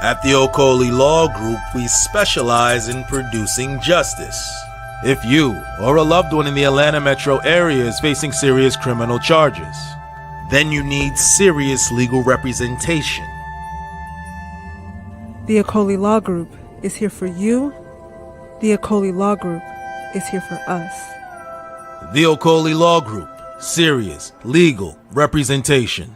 At the Okoli Law Group, we specialize in producing justice. If you or a loved one in the Atlanta metro area is facing serious criminal charges, then you need serious legal representation. The Okoli Law Group is here for you. The Okoli Law Group is here for us. The Okoli Law Group, serious legal representation.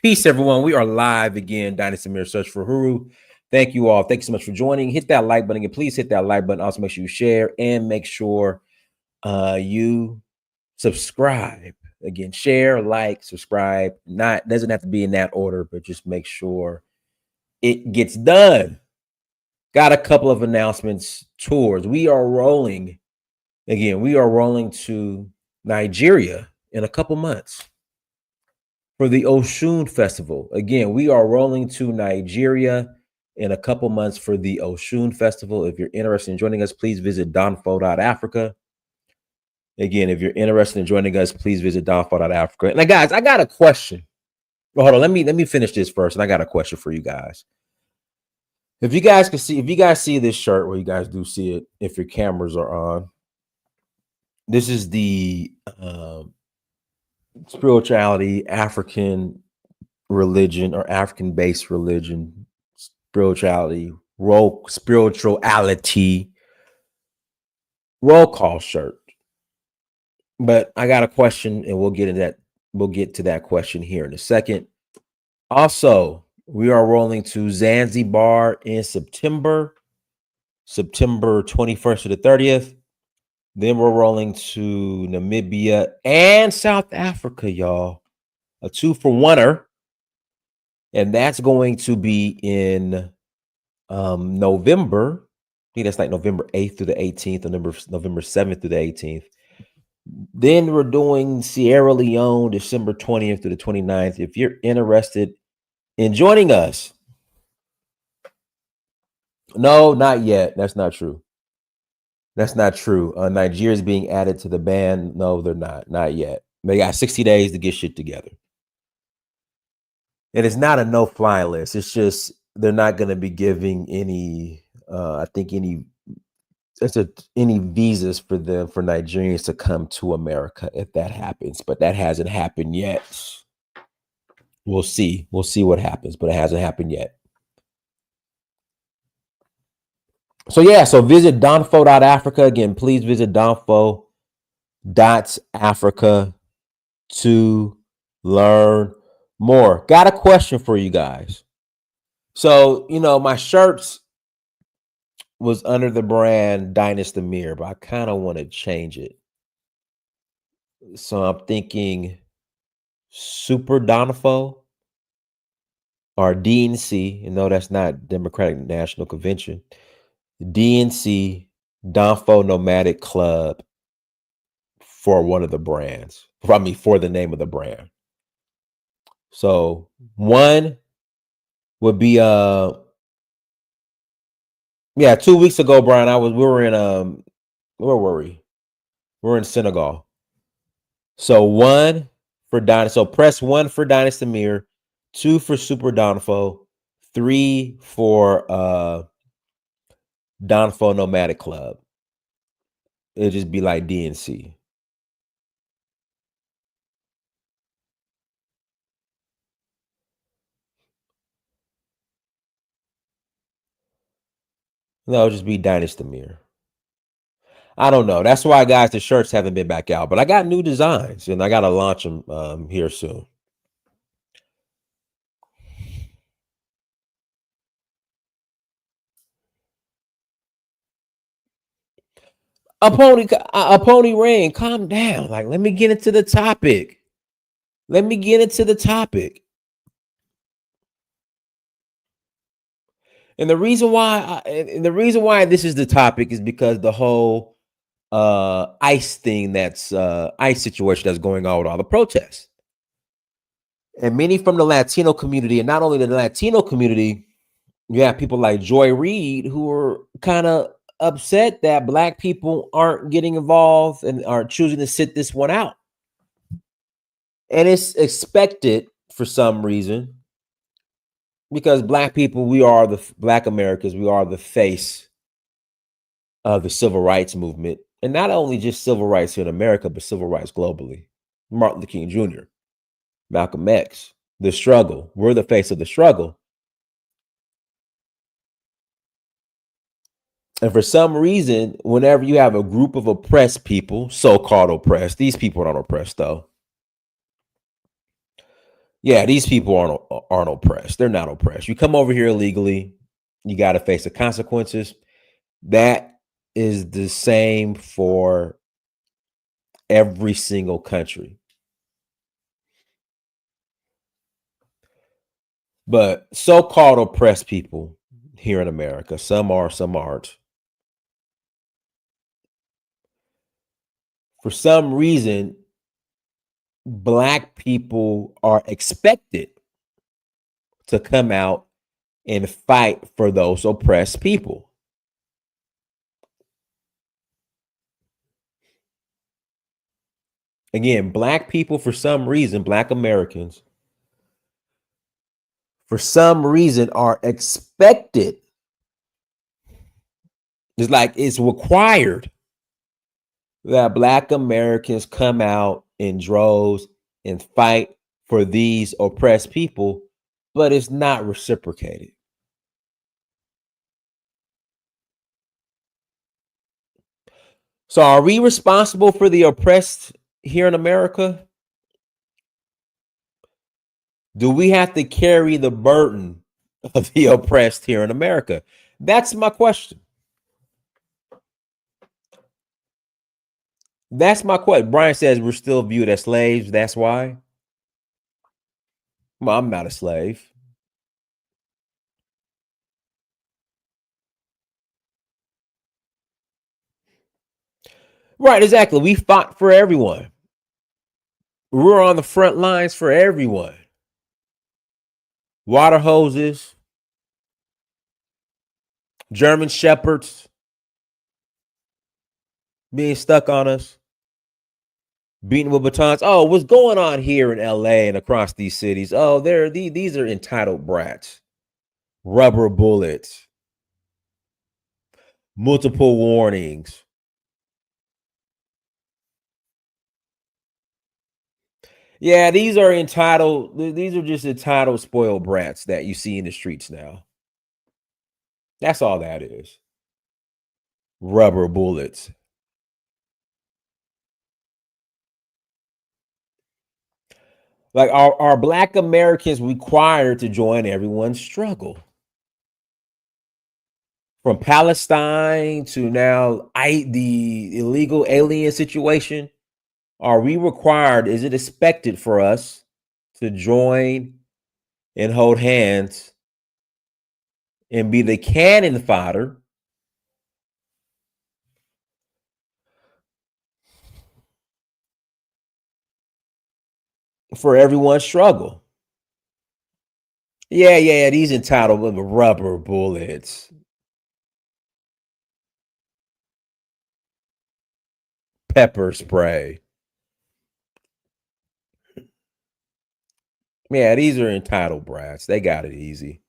Peace, everyone. We are live again. Dynasty Mirror Search for Huru. Thank you all. Thank you so much for joining. Hit that like button again. Please hit that like button. Also, make sure you share and make sure you subscribe. Again, share, like, subscribe. Doesn't have to be in that order, but just make sure it gets done. Got a couple of announcements. Tours. We are rolling. Again, we are rolling to Nigeria in a couple months for the Osun Festival. Again, we are rolling to Nigeria in a couple months for the Osun Festival. If you're interested in joining us, please visit donfo.africa. Again, if you're interested in joining us, please visit donfo.africa. Now, guys, I got a question. Well, hold on, let me finish this first, and I got a question for you guys. If you guys see this shirt, well, you guys do see it if your cameras are on. This is the spirituality, African religion or African-based religion, spirituality roll call shirt. But I got a question, and we'll get into that. We'll get to that question here in a second. Also, we are rolling to Zanzibar in September 21st to the 30th. Then we're rolling to Namibia and South Africa, y'all. A 2-for-1er. And that's going to be in November think that's like November 8th through the 18th, or November 7th through the 18th. Then we're doing Sierra Leone, December 20th through the 29th. If you're interested in joining us, no, not yet. That's not true. That's not true. Nigeria is being added to the ban. No, they're not yet. They got 60 days to get shit together. And it's not a no-fly list. It's just they're not going to be giving any, I think any visas for Nigerians to come to America if that happens. But that hasn't happened yet. We'll see. We'll see what happens, but it hasn't happened yet. So yeah, so visit donfo.africa. Again, please visit donfo.africa to learn more. Got a question for you guys. So, my shirts was under the brand Dynasty Amir, but I kind of want to change it. So I'm thinking Super Donfo or DNC. No, that's not Democratic National Convention. DNC, Donfo Nomadic Club, for one of the brands. For the name of the brand. So one would be 2 weeks ago, Brian, we were in where were we? We're in Senegal. So one for Dynasty. So press 1 for Dynasty Amir, 2 for Super Donfo, 3 for Donfo Nomadic Club. It'll just be like DNC. No, it'll just be Dynasty Amir. I don't know. That's why, guys, the shirts haven't been back out. But I got new designs, and I got to launch them here soon. A pony rain, calm down. Like, let me get into the topic. And the reason why this is the topic is because the whole ICE thing, that's ICE situation that's going on with all the protests. And many from the Latino community, and not only the Latino community, you have people like Joy Reid who are kind of upset that Black people aren't getting involved and are choosing to sit this one out. And it's expected for some reason, because Black people, Black Americans, we are the face of the civil rights movement. And not only just civil rights here in America, but civil rights globally. Martin Luther King Jr., Malcolm X, the struggle. We're the face of the struggle. And for some reason, whenever you have a group of oppressed people, so-called oppressed, these people aren't oppressed though. Yeah, these people aren't oppressed. They're not oppressed. You come over here illegally, you got to face the consequences. That is the same for every single country. But so-called oppressed people here in America, some are, some aren't. For some reason, Black people are expected to come out and fight for those oppressed people. Again, Black people, for some reason, Black Americans, for some reason, are expected. It's like it's required that Black Americans come out in droves and fight for these oppressed people, but it's not reciprocated. So are we responsible for the oppressed here in America? Do we have to carry the burden of the oppressed here in America? That's my question. Brian says we're still viewed as slaves. That's why. Well, I'm not a slave. Right, exactly. We fought for everyone. We were on the front lines for everyone. Water hoses, German shepherds being stuck on us, beaten with batons. Oh, what's going on here in LA and across these cities? Oh, these are entitled brats. Rubber bullets, multiple warnings. Yeah, these are entitled. These are just entitled spoiled brats that you see in the streets now. That's all that is. Rubber bullets. Like, are Black Americans required to join everyone's struggle? From Palestine to now the illegal alien situation, are we required? Is it expected for us to join and hold hands and be the cannon fodder for everyone's struggle? Yeah, these entitled rubber bullets, pepper spray. Yeah, these are entitled brats. They got it easy.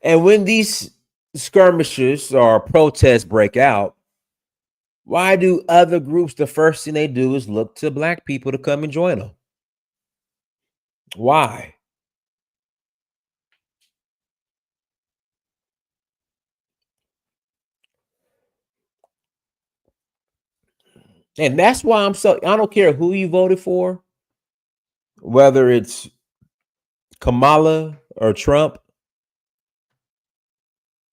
And when these skirmishes or protests break out, why do other groups, the first thing they do is look to Black people to come and join them? Why? And that's why I don't care who you voted for, whether it's Kamala or Trump.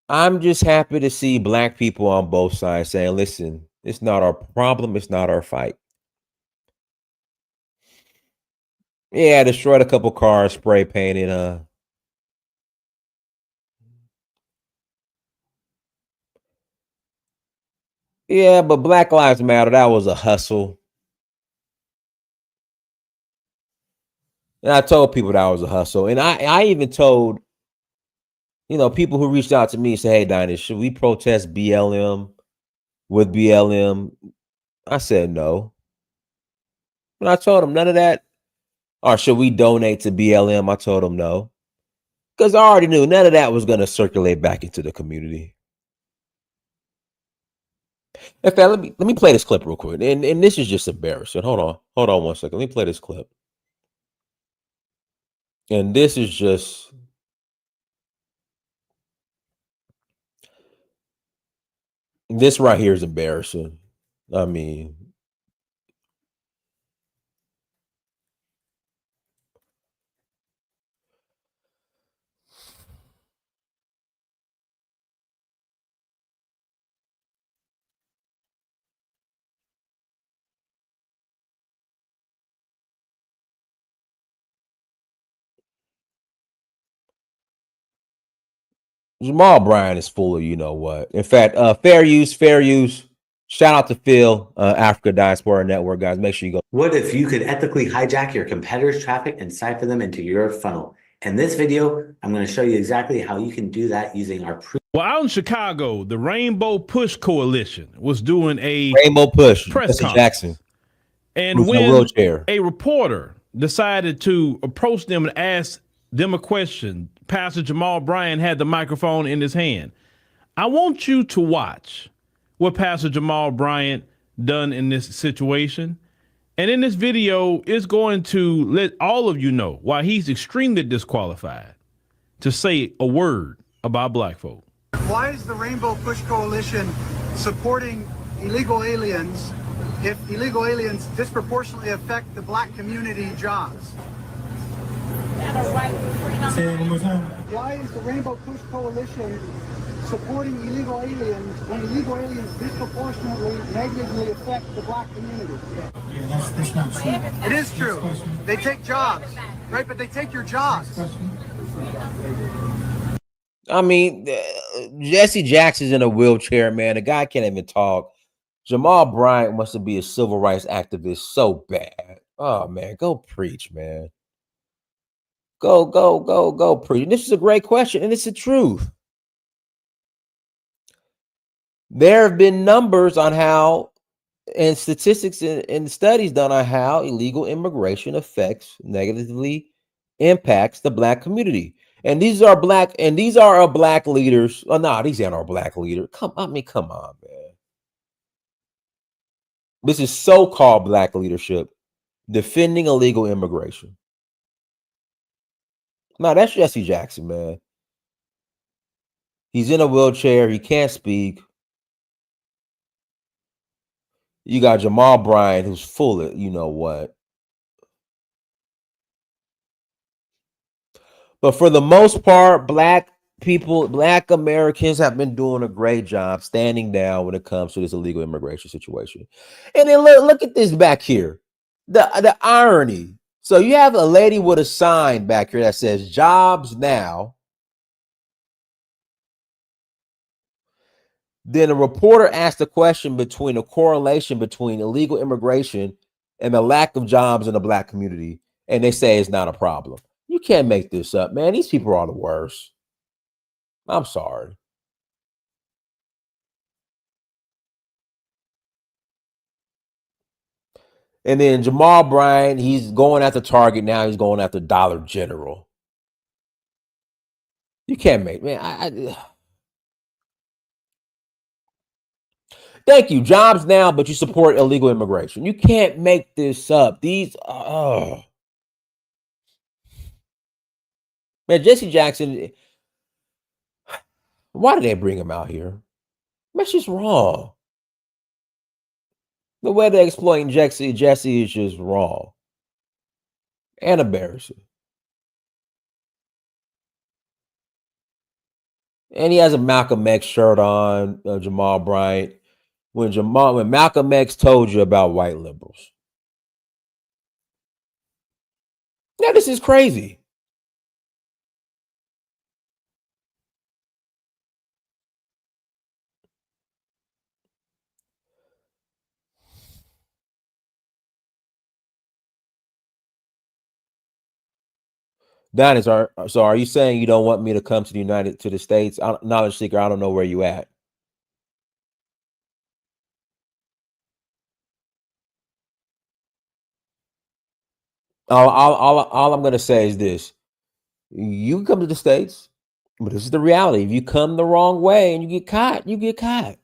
I'm just happy to see Black people on both sides saying, listen, it's not our problem. It's not our fight. Yeah, destroyed a couple cars, spray painted. Yeah, but Black Lives Matter, that was a hustle. And I told people that was a hustle. And I even told, people who reached out to me and said, hey, Dinah, should we protest BLM with BLM? I said no. And I told them none of that. Or should we donate to BLM? I told them no. Because I already knew none of that was going to circulate back into the community. In fact, let me play this clip real quick. And this is just embarrassing. Hold on 1 second. Let me play this clip. And this is just this right here is embarrassing. I mean, Jamal Bryant is full of you know what. In fact, fair use. Shout out to Phil, Africa Diaspora Network, guys. Make sure you go. What if you could ethically hijack your competitors' traffic and siphon them into your funnel? In this video, I'm going to show you exactly how you can do that using our Well, out in Chicago, the Rainbow Push Coalition was doing a Rainbow Push press Jesse Jackson. And when a reporter decided to approach them and ask them a question, Pastor Jamal Bryant had the microphone in his hand. I want you to watch what Pastor Jamal Bryant done in this situation. And in this video, it's going to let all of you know why he's extremely disqualified to say a word about Black folk. Why is the Rainbow Push Coalition supporting illegal aliens if illegal aliens disproportionately affect the Black community jobs? Say that one more time. Why is the Rainbow Push Coalition supporting illegal aliens when illegal aliens disproportionately negatively affect the Black community? Yeah, that's not true. It is true. They take jobs, right? But they take your jobs. I mean, Jesse Jackson's in a wheelchair, man. The guy can't even talk. Jamal Bryant wants to be a civil rights activist so bad. Oh, man, go preach, man. Go preach. And this is a great question, and it's the truth. There have been numbers on how, and statistics and studies done on how illegal immigration negatively impacts the black community. And these are black leaders. Oh, no, these aren't our black leaders. Come on, man. This is so-called black leadership defending illegal immigration. No, that's Jesse Jackson, man. He's in a wheelchair. He can't speak. You got Jamal Bryant, who's full of, you know what. But for the most part, black Americans have been doing a great job standing down when it comes to this illegal immigration situation. And then look at this back here. The irony. So you have a lady with a sign back here that says jobs now. Then a reporter asked a question between a correlation between illegal immigration and the lack of jobs in the black community. And they say it's not a problem. You can't make this up, man. These people are the worst. I'm sorry. And then Jamal Bryant, he's going after Target now. He's going after Dollar General. You can't make, man. Thank you. Jobs now, but you support illegal immigration. You can't make this up. Man, Jesse Jackson, why did they bring him out here? That's just wrong. The way they're exploiting Jesse is just wrong and embarrassing. And he has a Malcolm X shirt on, Jamal Bryant. When Malcolm X told you about white liberals. Now, this is crazy. Dennis, so are you saying you don't want me to come to the States? Knowledge seeker, I don't know where you at. All I'm going to say is this. You can come to the States, but this is the reality. If you come the wrong way and you get caught, you get caught.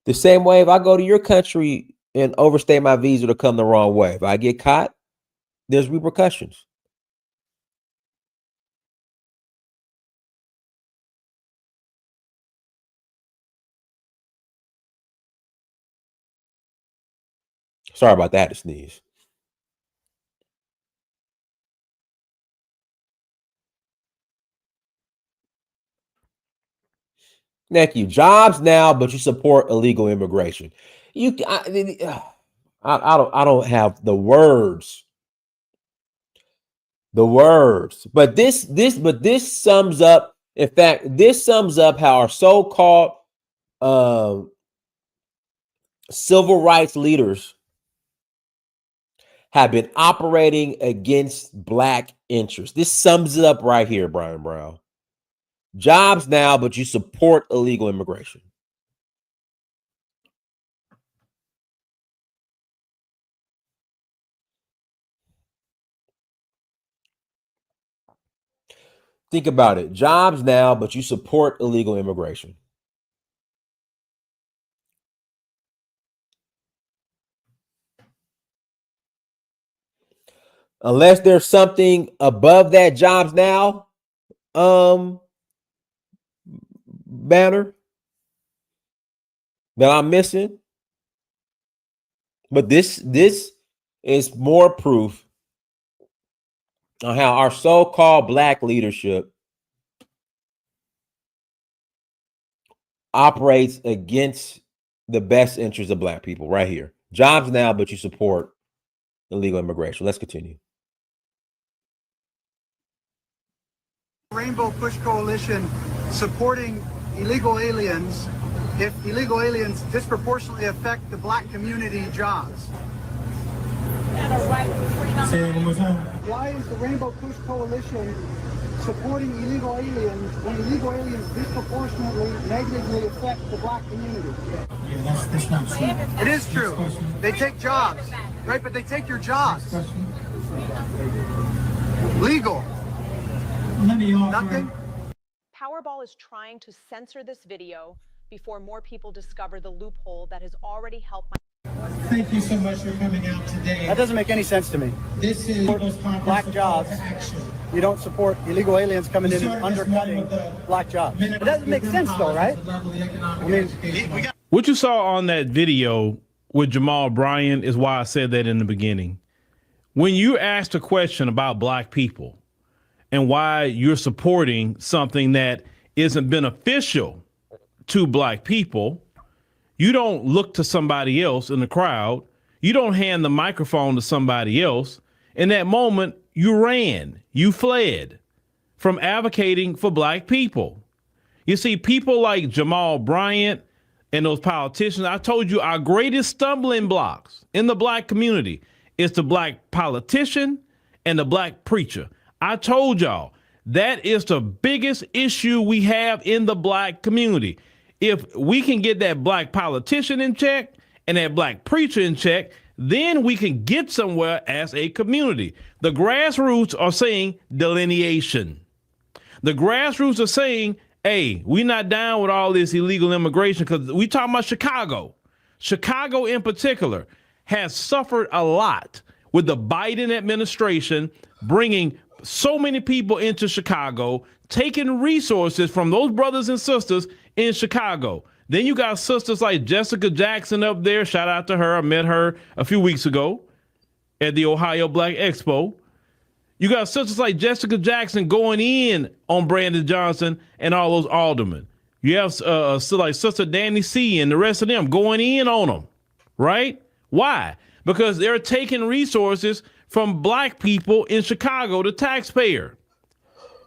The same way if I go to your country and overstay my visa to come the wrong way, if I get caught, there's repercussions. Sorry about that, to sneeze. Thank you. Jobs now, but you support illegal immigration. I don't have the words. But this sums up. In fact, this sums up how our so-called civil rights leaders have been operating against black interests. This sums it up right here, Brian Brown. Jobs now, but you support illegal immigration. Think about it. Jobs now, but you support illegal immigration. Unless there's something above that jobs now banner that I'm missing. But this is more proof on how our so-called black leadership operates against the best interests of black people right here. Jobs now, but you support illegal immigration. Let's continue. Rainbow Push Coalition supporting illegal aliens if illegal aliens disproportionately affect the black community jobs. Say it one more time. Why is the Rainbow Push Coalition supporting illegal aliens when illegal aliens disproportionately negatively affect the black community? Yeah, that's not true. It is true. They take jobs, right? But they take your jobs. Question. Legal. Let me offer. Nothing. Powerball is trying to censor this video before more people discover the loophole that has already helped my... Thank you so much for coming out today. That doesn't make any sense to me. This is Black jobs. You don't support illegal aliens coming in and undercutting black jobs. It doesn't make sense though, right? I mean, What you saw on that video with Jamal Bryant is why I said that in the beginning. When you asked a question about black people and why you're supporting something that isn't beneficial to black people, you don't look to somebody else in the crowd. You don't hand the microphone to somebody else. In that moment, you ran, you fled from advocating for black people. You see, people like Jamal Bryant and those politicians, I told you our greatest stumbling blocks in the black community is the black politician and the black preacher. I told y'all that is the biggest issue we have in the black community. If we can get that black politician in check and that black preacher in check, then we can get somewhere as a community. The grassroots are saying delineation. The grassroots are saying, hey, we're not down with all this illegal immigration because we talking about Chicago. Chicago in particular has suffered a lot with the Biden administration bringing so many people into Chicago, taking resources from those brothers and sisters in Chicago. Then you got sisters like Jessica Jackson up there. Shout out to her. I met her a few weeks ago at the Ohio Black Expo. You got sisters like Jessica Jackson going in on Brandon Johnson and all those aldermen. You have like Sister Danny C and the rest of them going in on them, right? Why? Because they're taking resources from black people in Chicago, the taxpayer.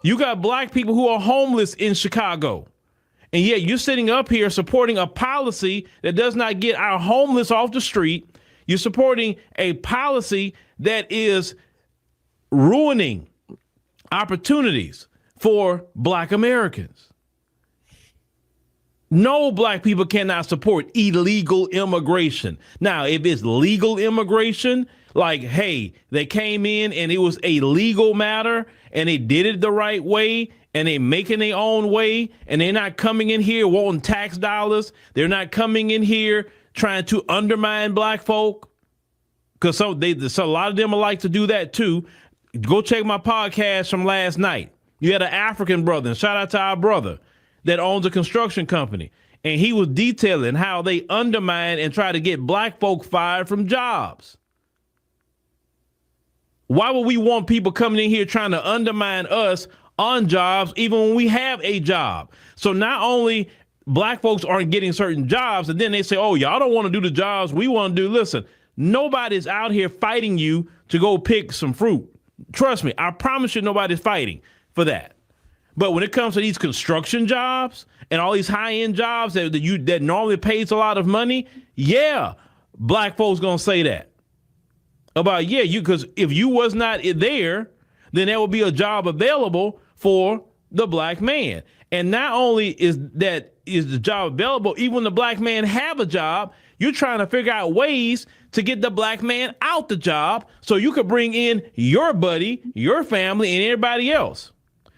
You got black people who are homeless in Chicago. And yet you're sitting up here supporting a policy that does not get our homeless off the street. You're supporting a policy that is ruining opportunities for black Americans. No, black people cannot support illegal immigration. Now, if it's legal immigration, like, hey, they came in and it was a legal matter and they did it the right way and they making their own way and they're not coming in here wanting tax dollars. They're not coming in here trying to undermine black folk. Because so a lot of them like to do that too. Go check my podcast from last night. You had an African brother, and shout out to our brother that owns a construction company. And he was detailing how they undermine and try to get black folk fired from jobs. Why would we want people coming in here trying to undermine us on jobs, even when we have a job? So not only black folks aren't getting certain jobs, and then they say, oh, y'all don't want to do the jobs we want to do. Listen, nobody's out here fighting you to go pick some fruit. Trust me, I promise you nobody's fighting for that. But when it comes to these construction jobs and all these high-end jobs that normally pays a lot of money, yeah, black folks gonna say that. About, yeah, because if you was not there, then there would be a job available for the black man. And not only is the job available, even when the black man have a job, you're trying to figure out ways to get the black man out the job so you could bring in your buddy, your family, and everybody else.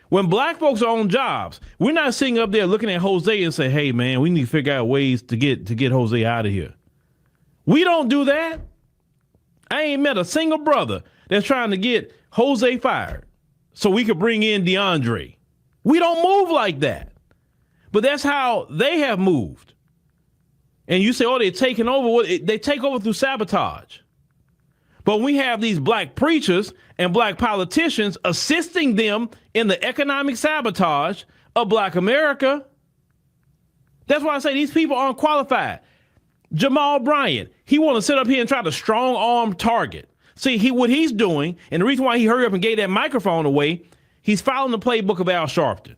When black folks are on jobs, we're not sitting up there looking at Jose and say, hey, man, we need to figure out ways to get Jose out of here. We don't do that. I ain't met a single brother that's trying to get Jose fired so we could bring in DeAndre. We don't move like that. But that's how they have moved. And you say, oh, they're taking over. They take over through sabotage. But we have these black preachers and black politicians assisting them in the economic sabotage of black America. That's why I say these people aren't qualified. Jamal Bryant, he want to sit up here and try to strong arm Target. See, what he's doing, and the reason why he hurried up and gave that microphone away, he's following the playbook of Al Sharpton.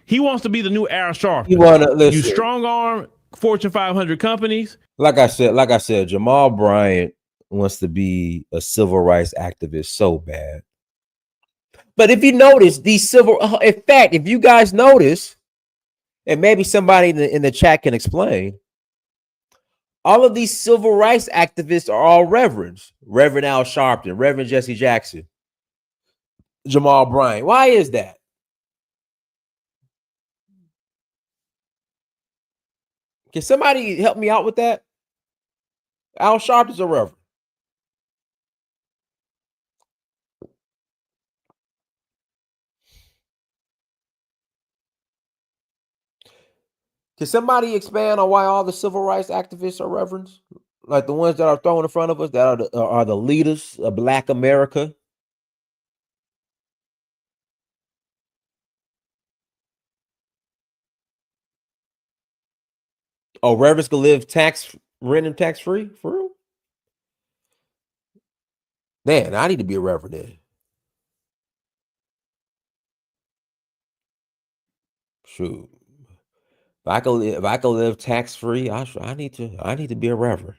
He wants to be the new Al Sharpton. You strong arm Fortune 500 companies. Like I said, Jamal Bryant wants to be a civil rights activist so bad. But if you notice, in fact, if you guys notice, and maybe somebody in the chat can explain, all of these civil rights activists are all reverends. Reverend Al Sharpton, Reverend Jesse Jackson, Jamal Bryant. Why is that? Can somebody help me out with that? Al Sharpton's a reverend. Can somebody expand on why all the civil rights activists are reverends? Like the ones that are thrown in front of us, that are the leaders of Black America? Oh, reverends can live rent and tax free? For real? Man, I need to be a reverend then. Shoot. If I could live tax free, I need to be a reverend.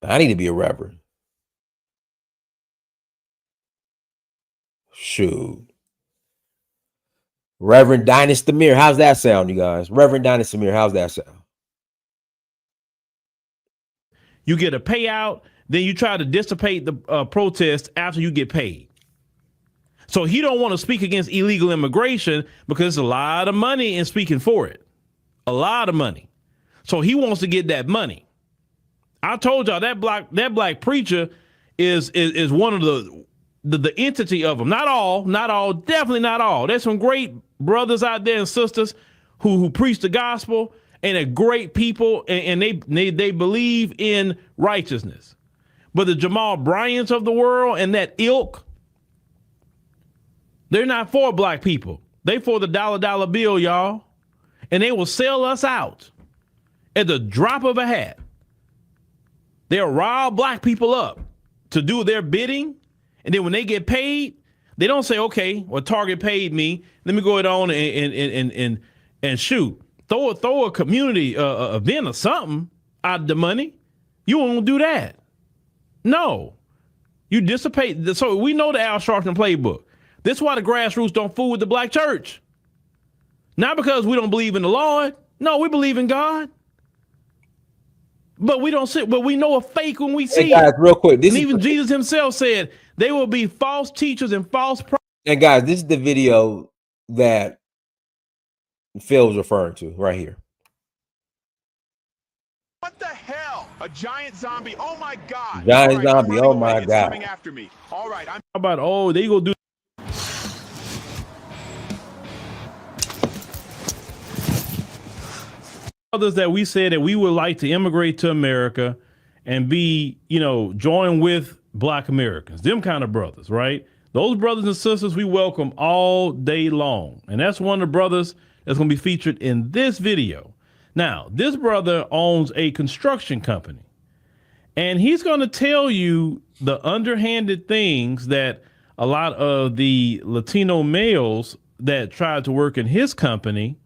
I need to be a reverend. Shoot. Reverend Dinus Thamir, how's that sound, you guys? Reverend Dinus Thamir, how's that sound? You get a payout, then you try to dissipate the protest after you get paid. So he don't want to speak against illegal immigration because there's a lot of money in speaking for it. A lot of money. So he wants to get that money. I told y'all that black preacher is one of the entity of them. Not all, definitely not all. There's some great brothers out there and sisters who preach the gospel and are great people, and they believe in righteousness. But the Jamal Bryants of the world and that ilk, they're not for black people. They for the dollar bill, y'all. And they will sell us out at the drop of a hat. They'll rile black people up to do their bidding. And then when they get paid, they don't say, okay, well, Target paid me. Let me go on and shoot. Throw a community event or something out of the money. You won't do that. No. You dissipate. So we know the Al Sharpton playbook. This is why the grassroots don't fool with the black church. Not because we don't believe in the Lord. No, we believe in God. But we don't sit, but we know a fake when we see guys, it. Real quick. And even Jesus himself said they will be false teachers and false prophets. And guys, this is the video that Phil was referring to right here. What the hell? A giant zombie. Oh my God. Giant zombie. Oh my God. Coming after me. All right. How about, they go do. Others that we said that we would like to immigrate to America and be, join with black Americans, them kind of brothers, right? Those brothers and sisters we welcome all day long. And that's one of the brothers that's going to be featured in this video. Now, this brother owns a construction company, and he's going to tell you the underhanded things that a lot of the Latino males that tried to work in his company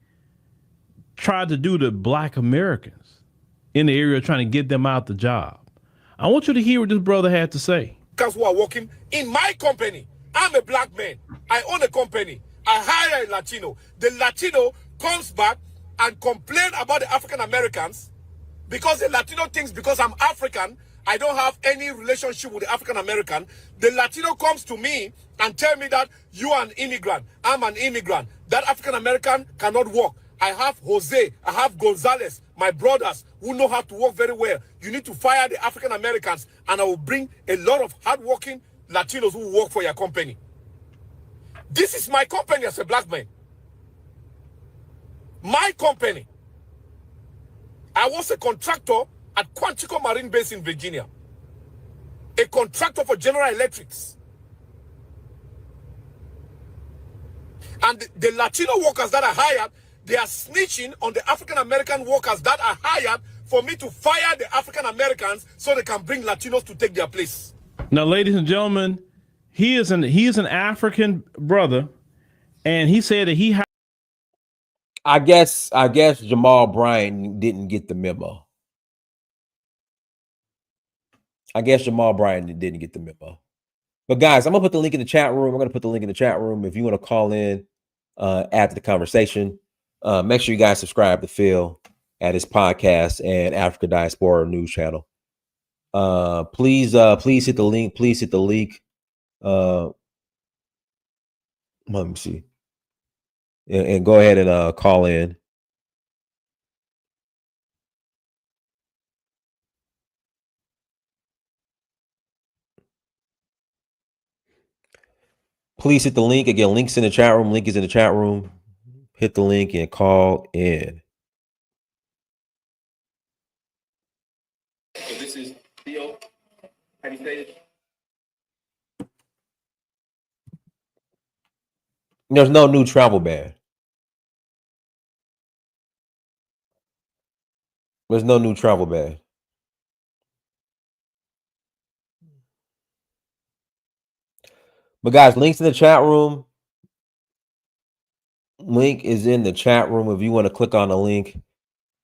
tried to do to black Americans in the area, trying to get them out the job. I want you to hear what this brother had to say. Because who are working in my company. I'm a black man. I own a company. I hire a Latino. The Latino comes back and complain about the African Americans because the Latino thinks because I'm African, I don't have any relationship with the African American. The Latino comes to me and tell me that you are an immigrant. I'm an immigrant. That African American cannot work. I have Jose, I have Gonzalez, my brothers who know how to work very well. You need to fire the African Americans, and I will bring a lot of hardworking Latinos who work for your company. This is my company as a black man. My company. I was a contractor at Quantico Marine Base in Virginia. A contractor for General Electrics. And the Latino workers that I hired, They are snitching on the African-American workers that are hired for me to fire the African-Americans so they can bring Latinos to take their place. Now, ladies and gentlemen, he is an African brother, and he said that he. I guess Jamal Bryant didn't get the memo. I guess Jamal Bryant didn't get the memo. But guys, I'm gonna put the link in the chat room. I'm gonna put the link in the chat room if you want to call in after the conversation. Make sure you guys subscribe to Phil at his podcast and Africa Diaspora News channel. Please hit the link. Please hit the link. Let me see. And go ahead and call in. Please hit the link. Again, links in the chat room. Link is in the chat room. Hit the link and call in. So this is Theo. How do you say it? There's no new travel ban. There's no new travel ban. But guys, links in the chat room. Link is in the chat room. If you want to click on the link,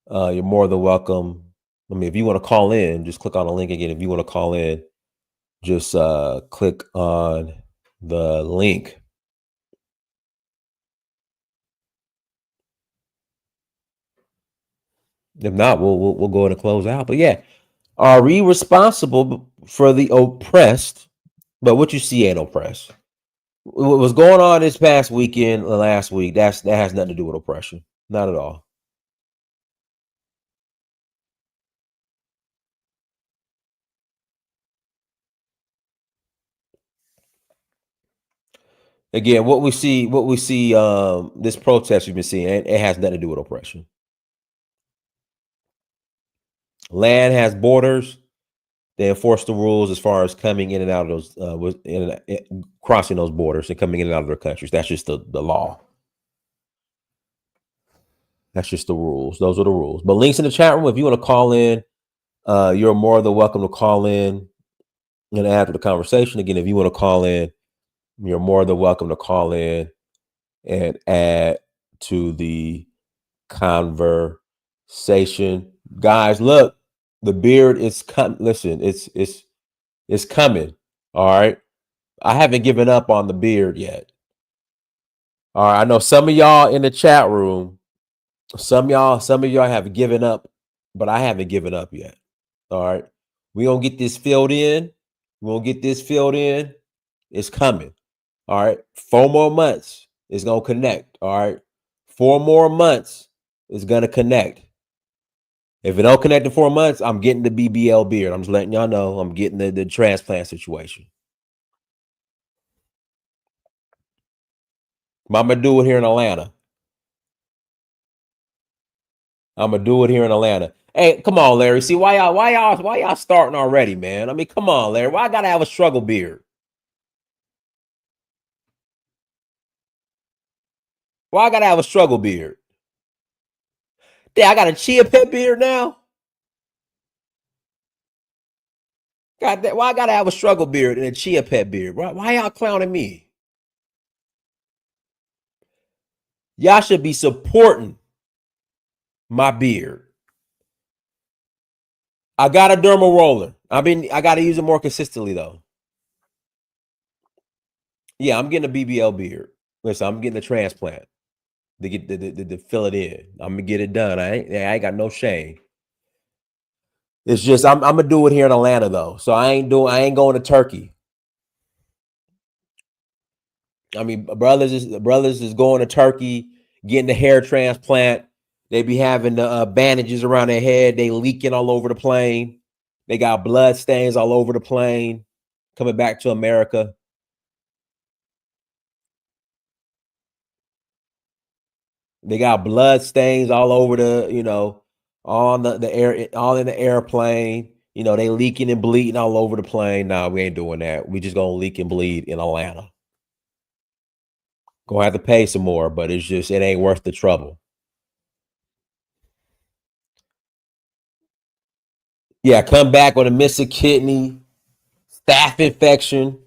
you're more than welcome. I mean, if you want to call in, just click on the link again. If you want to call in, just click on the link. If not, we'll go ahead and close out. But yeah, are we responsible for the oppressed? But what you see ain't oppressed. What was going on this past weekend, last week, that has nothing to do with oppression. Not at all. Again, what we see, this protest you've been seeing, it has nothing to do with oppression. Land has borders. They enforce the rules as far as coming in and out of those, crossing those borders and coming in and out of their countries. That's just the law. That's just the rules. Those are the rules. But links in the chat room. If you want to call in, you're more than welcome to call in and after the conversation. Again, if you want to call in, you're more than welcome to call in and add to the conversation. Guys, look. The beard is coming. Listen, it's coming. All right. I haven't given up on the beard yet. All right. I know some of y'all in the chat room, some of y'all have given up, but I haven't given up yet. All right. We're gonna get this filled in. It's coming. All right. 4 more months. It's gonna connect. All right. 4 more months is gonna connect. If it don't connect in 4 months, I'm getting the BBL beard. I'm just letting y'all know I'm getting the transplant situation. I'm gonna do it here in Atlanta. Hey, come on, Larry. See why y'all starting already, man? I mean, come on, Larry. Why I gotta have a struggle beard? Why I gotta have a struggle beard? Yeah, I got a chia pet beard now. God, why I gotta have a struggle beard and a chia pet beard? Why y'all clowning me? Y'all should be supporting my beard. I got a dermal roller. I gotta use it more consistently though. Yeah, I'm getting a BBL beard. Listen, I'm getting a transplant. To get to fill it in. I'm gonna get it done. I ain't got no shame. It's just I'm gonna do it here in Atlanta though. So I ain't going to Turkey. I mean, brothers is going to Turkey, getting the hair transplant. They be having the bandages around their head. They leaking all over the plane. They got blood stains all over the plane coming back to America. They got blood stains all over the, all in the airplane. They leaking and bleeding all over the plane. Nah, we ain't doing that. We just gonna leak and bleed in Atlanta. Gonna have to pay some more, but it ain't worth the trouble. Yeah, come back with a missing kidney, staph infection.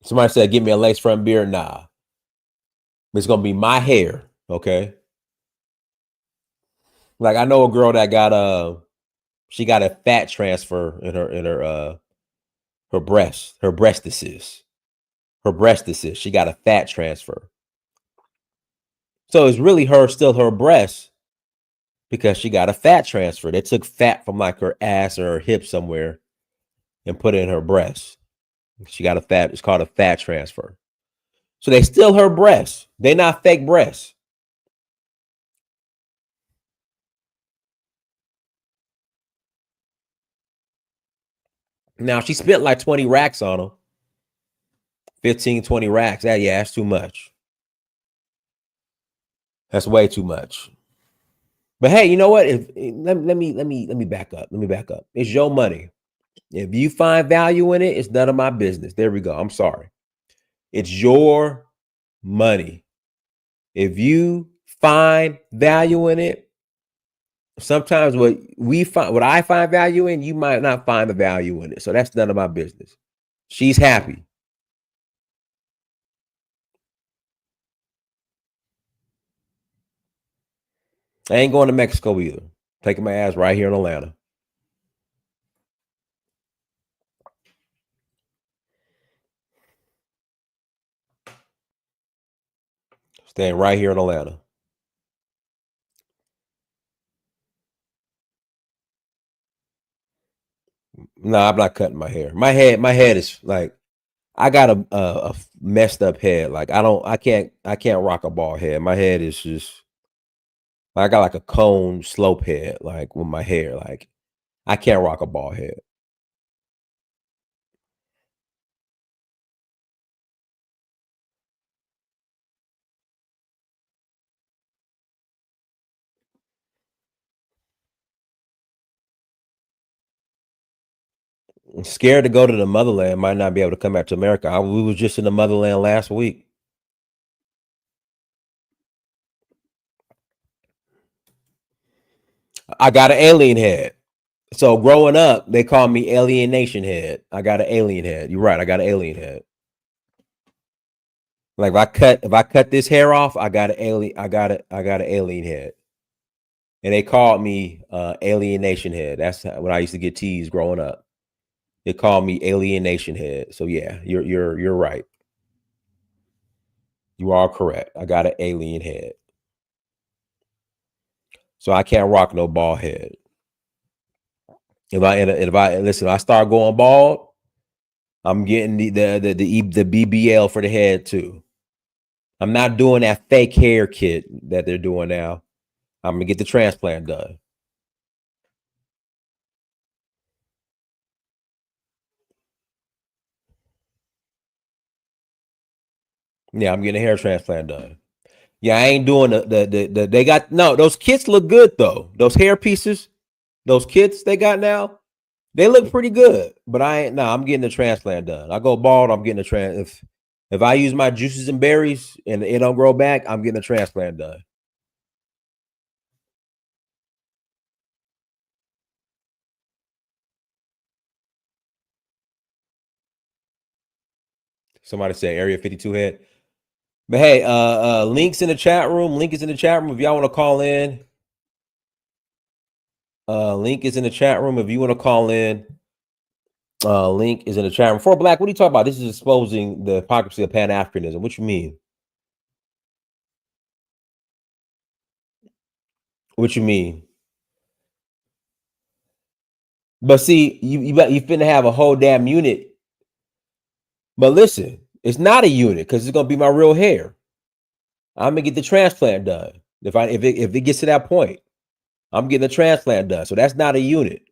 Somebody said, give me a lace front beard. Nah. It's going to be my hair, okay? Like, I know a girl that got she got a fat transfer in her breast, her breastises. She got a fat transfer. So it's really still her breast because she got a fat transfer. They took fat from like her ass or her hip somewhere and put it in her breast. She got it's called a fat transfer. So they still her breasts. They not fake breasts. Now she spent like 20 racks on them. 15, 20 racks. Yeah, that's too much. That's way too much. But hey, you know what? Let me back up. It's your money. If you find value in it, it's none of my business. There we go. I'm sorry. It's your money. If you find value in it, sometimes what I find value in, you might not find the value in it. So that's none of my business. She's happy. I ain't going to Mexico either. Taking my ass right here in Atlanta. Staying right here in Atlanta. No, I'm not cutting my hair. My head is like, I got a messed up head. Like I can't rock a bald head. My head is just, I got like a cone slope head, like with my hair. Like I can't rock a bald head. I'm scared to go to the motherland. Might not be able to come back to America. We was just in the motherland last week. I got an alien head. So growing up, they called me alienation head. I got an alien head. You're right. I got an alien head. Like if I cut this hair off, I got an alien head. And they called me alienation head. That's when I used to get teased growing up. They called me alienation head. So yeah, you're right. You are correct. I got an alien head. So I can't rock no bald head. If I start going bald, I'm getting the BBL for the head too. I'm not doing that fake hair kit that they're doing now. I'm gonna get the transplant done. Yeah, I'm getting a hair transplant done. Yeah, I ain't doing the they got those kits look good though. Those hair pieces, those kits they got now, they look pretty good. But I'm getting the transplant done. I go bald, I'm getting a if I use my juices and berries and it don't grow back, I'm getting a transplant done. Somebody say Area 52 head. But hey, links in the chat room. Link is in the chat room if y'all want to call in. Link is in the chat room if you want to call in. Link is in the chat room. For Black, what are you talking about? This is exposing the hypocrisy of Pan-Africanism. What you mean? What you mean? But see, you finna have a whole damn unit. But listen, it's not a unit because it's gonna be my real hair. I'm gonna get the transplant done. If it gets to that point, I'm getting the transplant done. So that's not a unit.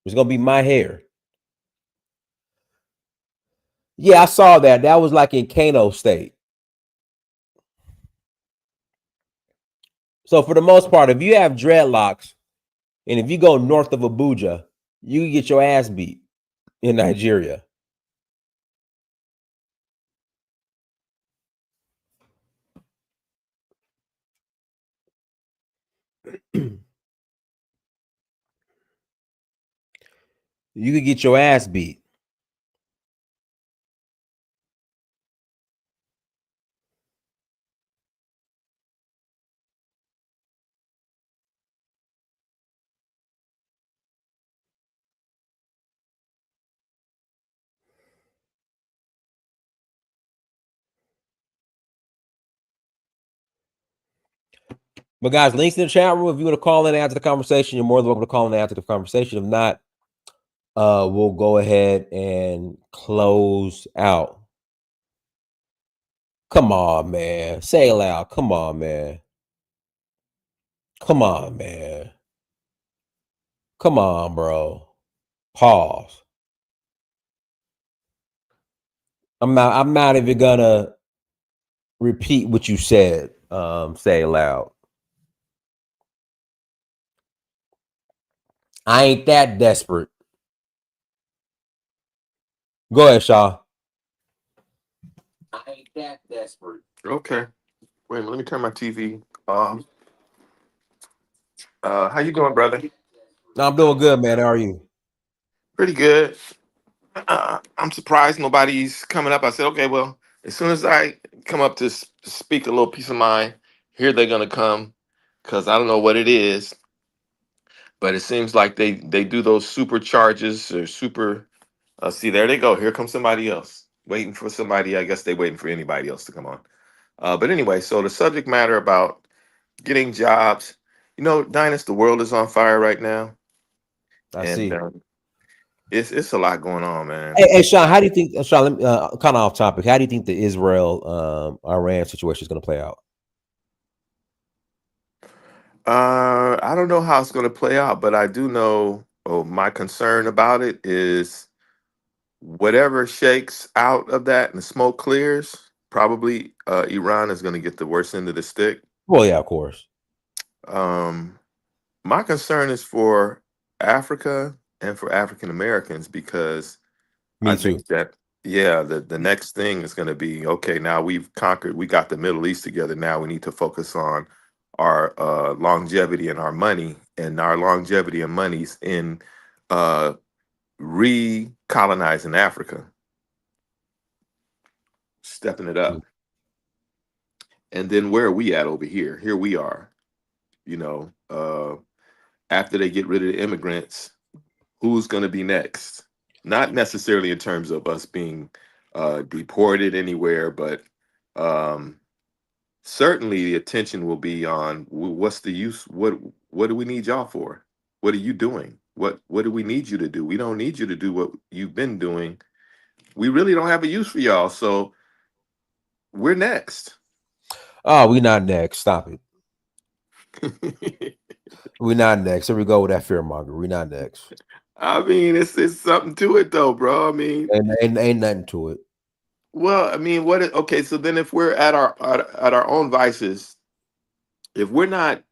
It's gonna be my hair. Yeah, I saw that. That was like in Kano State. So for the most part, if you have dreadlocks and if you go north of Abuja, you can get your ass beat in Nigeria. You could get your ass beat. But guys, links in the chat room. If you want to call in after the conversation, you're more than welcome to call in after the conversation. If not, we'll go ahead and close out. Come on, man. Say it loud. Come on, man. Come on, man. Come on, bro. Pause. I'm not even gonna repeat what you said. Say it loud. I ain't that desperate. Go ahead, Shaw. I ain't that desperate. Okay. Wait a minute, let me turn my TV off. How you doing, brother? No, I'm doing good, man. How are you? Pretty good. I'm surprised nobody's coming up. I said, okay, well, as soon as I come up to speak a little piece of mind, here they're gonna come, because I don't know what it is, but it seems like they do those supercharges or super. See, there they go. Here comes somebody else waiting for somebody. I guess they're waiting for anybody else to come on. But anyway, so the subject matter about getting jobs. You know, Dynas, the world is on fire right now. I see. It's a lot going on, man. Hey, Sean, how do you think? Sean, let me, kind of off topic. How do you think the Israel Iran situation is going to play out? I don't know how it's going to play out, but I do know. Oh, my concern about it is whatever shakes out of that and the smoke clears. Probably Iran is going to get the worst end of the stick. Well, yeah, of course. My concern is for Africa and for African Americans, because Me I too. think that, yeah, the next thing is going to be, okay, now we've conquered, we got the Middle East together. Now we need to focus on our longevity and our money, and our longevity and money's in recolonizing Africa, stepping it up. And then where are we at over here? Here we are, you know, after they get rid of the immigrants, who's going to be next? Not necessarily in terms of us being deported anywhere, but certainly the attention will be on what's the use? What do we need y'all for? What are you doing? What do we need you to do? We don't need you to do what you've been doing. We really don't have a use for y'all. So we're next. Oh, we not next. Stop it. We're not next. Here we go with that fear monger. We're not next. I mean, it's something to it though, bro. I mean, ain't nothing to it. Well, I mean, okay, so then if we're at our own vices, if we're not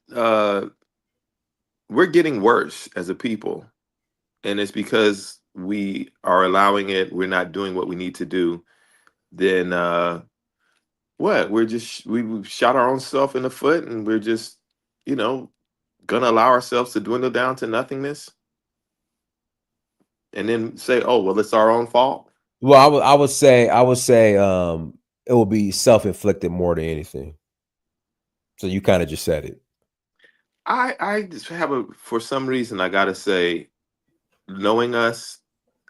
we're getting worse as a people, and it's because we are allowing it, we're not doing what we need to do, then what? We've shot our own self in the foot, and we're just, gonna allow ourselves to dwindle down to nothingness, and then say, oh well, it's our own fault. Well, I would say it will be self-inflicted more than anything. So you kind of just said it. I just for some reason, I gotta say, knowing us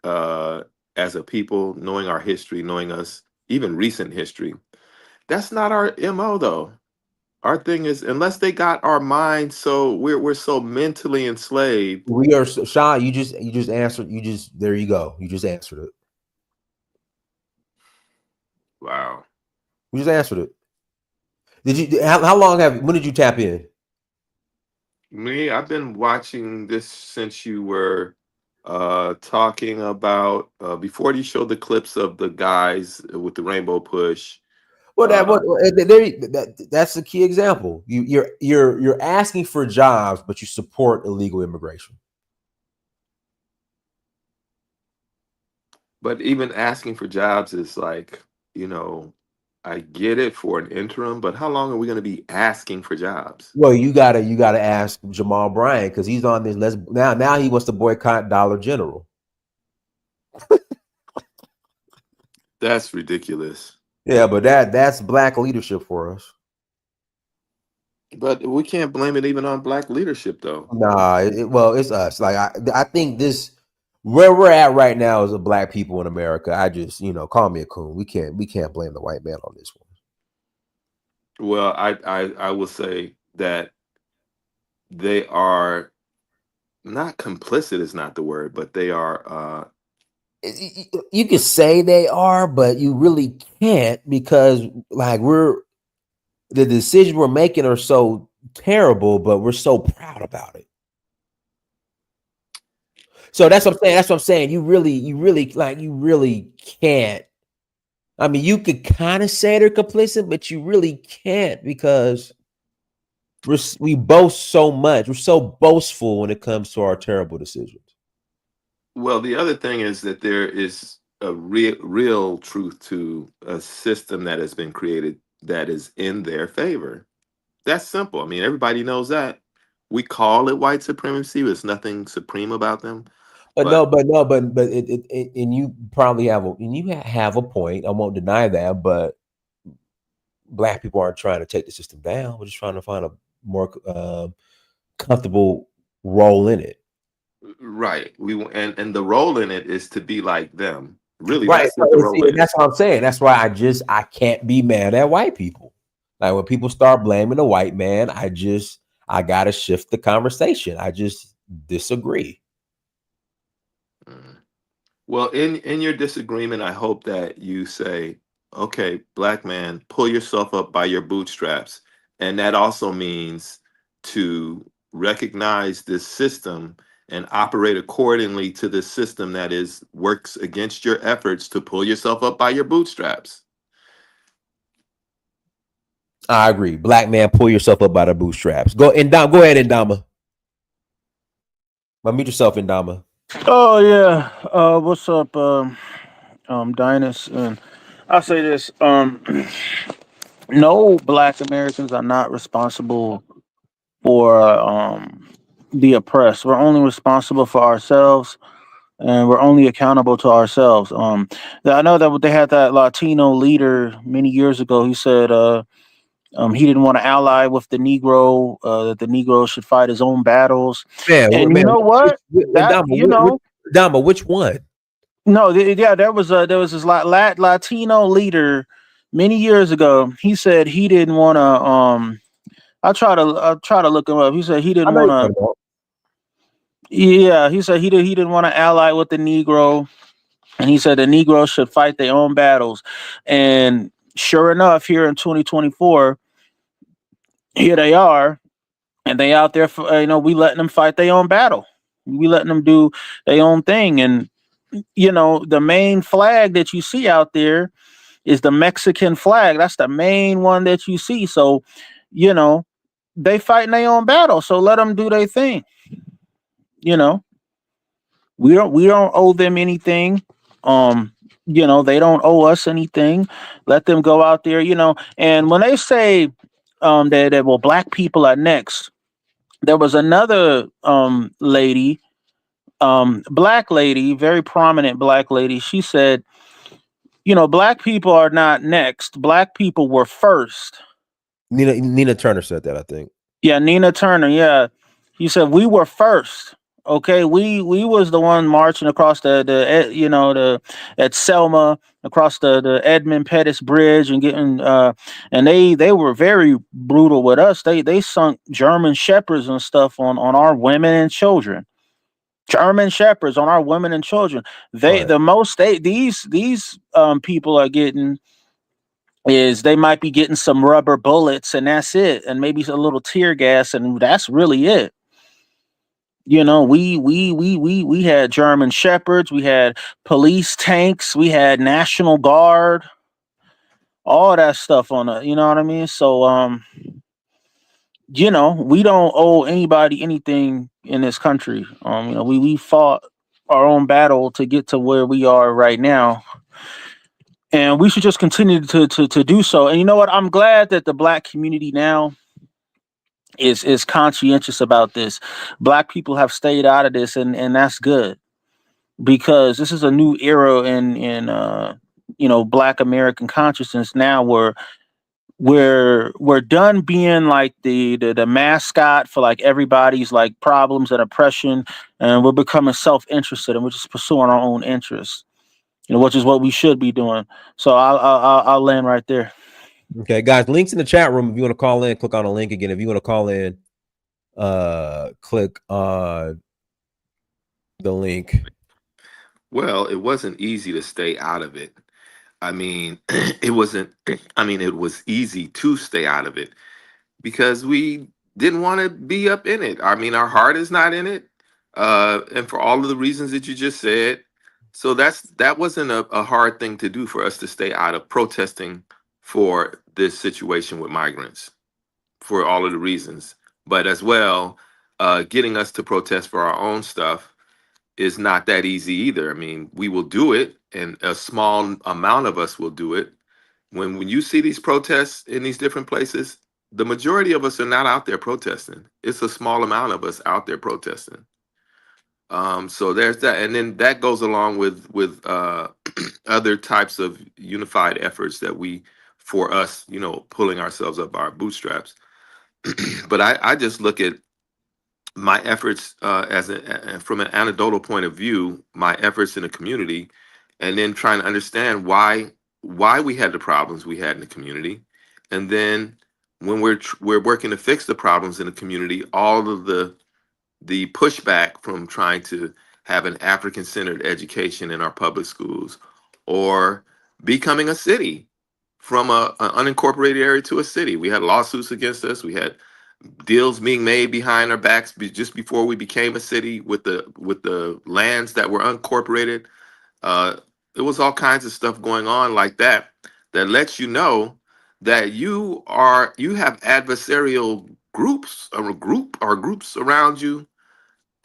as a people, knowing our history, knowing us, even recent history, that's not our MO though. Our thing is, unless they got our minds so we're so mentally enslaved. We are, Sean, you just answered, there you go. You just answered it. Wow. You just answered it. When did you tap in? Me, I've been watching this since you were talking about before you showed the clips of the guys with the rainbow push. Well, that's the key example. You're asking for jobs, but you support illegal immigration. But even asking for jobs is like, I get it for an interim, but how long are we going to be asking for jobs? Well, you gotta ask Jamal Bryant because he's on this. Now he wants to boycott Dollar General. That's ridiculous. Yeah, but that's black leadership for us. But we can't blame it even on black leadership, though. Nah, it's us. Like I think this where we're at right now is a black people in America. I just call me a coon. We can't blame the white man on this one. Well, I will say that they are not complicit is not the word, but they are. You could say they are, but you really can't because like the decisions we're making are so terrible, but we're so proud about it. So that's what I'm saying. You really can't. I mean, you could kind of say they're complicit, but you really can't because we boast so much. We're so boastful when it comes to our terrible decisions. Well, the other thing is that there is a real truth to a system that has been created that is in their favor. That's simple. I mean, everybody knows that. We call it white supremacy. There's nothing supreme about them. But and you probably have a point. I won't deny that. But black people aren't trying to take the system down. We're just trying to find a more comfortable role in it. Right. And the role in it is to be like them. Really, right. That's what the role is. That's what I'm saying. That's why I can't be mad at white people. Like when people start blaming the white man, I gotta shift the conversation. I just disagree. Well, in your disagreement, I hope that you say, okay, black man, pull yourself up by your bootstraps. And that also means to recognize this system and operate accordingly to the system that works against your efforts to pull yourself up by your bootstraps. I agree. Black man, pull yourself up by the bootstraps. Go ahead, Ndama. Mute yourself, Ndama. Oh yeah. What's up, Dynus? And I'll say this: no Black Americans are not responsible for the oppressed. We're only responsible for ourselves, and we're only accountable to ourselves. I know that they had that Latino leader many years ago. He said he didn't want to ally with the Negro, that the Negro should fight his own battles. Man, and you know what? Dama, which one? No, there was this Latino leader many years ago. He said he didn't want to. I'll try to look him up. He said he didn't want to. Yeah, he said he didn't want to ally with the Negro, and he said the Negro should fight their own battles. And sure enough, here in 2024, here they are, and they out there for, we letting them fight their own battle. We letting them do their own thing. And the main flag that you see out there is the Mexican flag. That's the main one that you see. So, they fighting their own battle. So let them do their thing. We don't owe them anything. They don't owe us anything. Let them go out there, and when they say that black people are next, there was another lady, black lady, very prominent black lady. She said, black people are not next. Black people were first. Nina Turner said that, I think. Yeah, Nina Turner. Yeah, he said we were first. Okay, we was the one marching across the at Selma, across the Edmund Pettus Bridge and getting and they were very brutal with us. They sunk German shepherds and stuff on our women and children. German shepherds on our women and children. These people are getting is they might be getting some rubber bullets and that's it, and maybe a little tear gas, and that's really it. We had German shepherds, we had police tanks, we had National Guard, all that stuff on it. You know what I mean? So, we don't owe anybody anything in this country. We fought our own battle to get to where we are right now. and we should just continue to do so. And you know what? I'm glad that the Black community now is conscientious about this. Black people have stayed out of this, and that's good, because this is a new era in Black American consciousness now, where we're done being like the mascot for like everybody's like problems and oppression, and we're becoming self-interested, and we're just pursuing our own interests, which is what we should be doing. So I'll land right there. Okay, guys, links in the chat room. If you want to call in, click on a link again. If you want to call in, click on the link. Well, it wasn't easy to stay out of it. I mean, it wasn't, I mean, it was easy to stay out of it because we didn't want to be up in it. I mean, our heart is not in it. And for all of the reasons that you just said. So that wasn't a hard thing to do for us to stay out of protesting for this situation with migrants, for all of the reasons. But as well, getting us to protest for our own stuff is not that easy either. I mean, we will do it, and a small amount of us will do it. When you see these protests in these different places, the majority of us are not out there protesting. It's a small amount of us out there protesting. So there's that, and then that goes along with other types of unified efforts that we, for us, pulling ourselves up our bootstraps. But I just look at my efforts from an anecdotal point of view, my efforts in the community, and then trying to understand why we had the problems we had in the community, and then when we're working to fix the problems in the community, all of the pushback from trying to have an African-centered education in our public schools, or becoming a city from an unincorporated area to a city. We had lawsuits against us. We had deals being made behind our backs just before we became a city with the lands that were unincorporated. There was all kinds of stuff going on like that lets you know that you have adversarial groups or groups around you.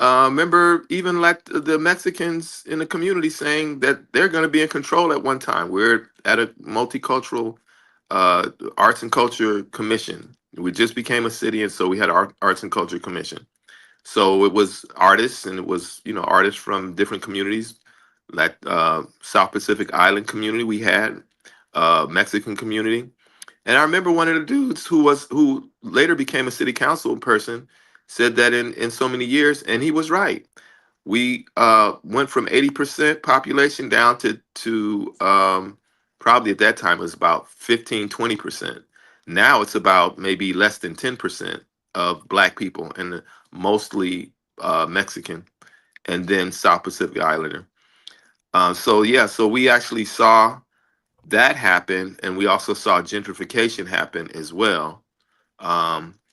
Remember, even like the Mexicans in the community saying that they're going to be in control at one time. We're at a multicultural arts and culture commission. We just became a city, and so we had our arts and culture commission. So it was artists, and it was artists from different communities, like South Pacific Island community. We had Mexican community, and I remember one of the dudes who later became a city council person said that in so many years, and he was right. We went from 80% population down to probably at that time it was about 15-20%. Now it's about maybe less than 10% of Black people, and mostly Mexican, and then South Pacific Islander. So we actually saw that happen, and we also saw gentrification happen as well,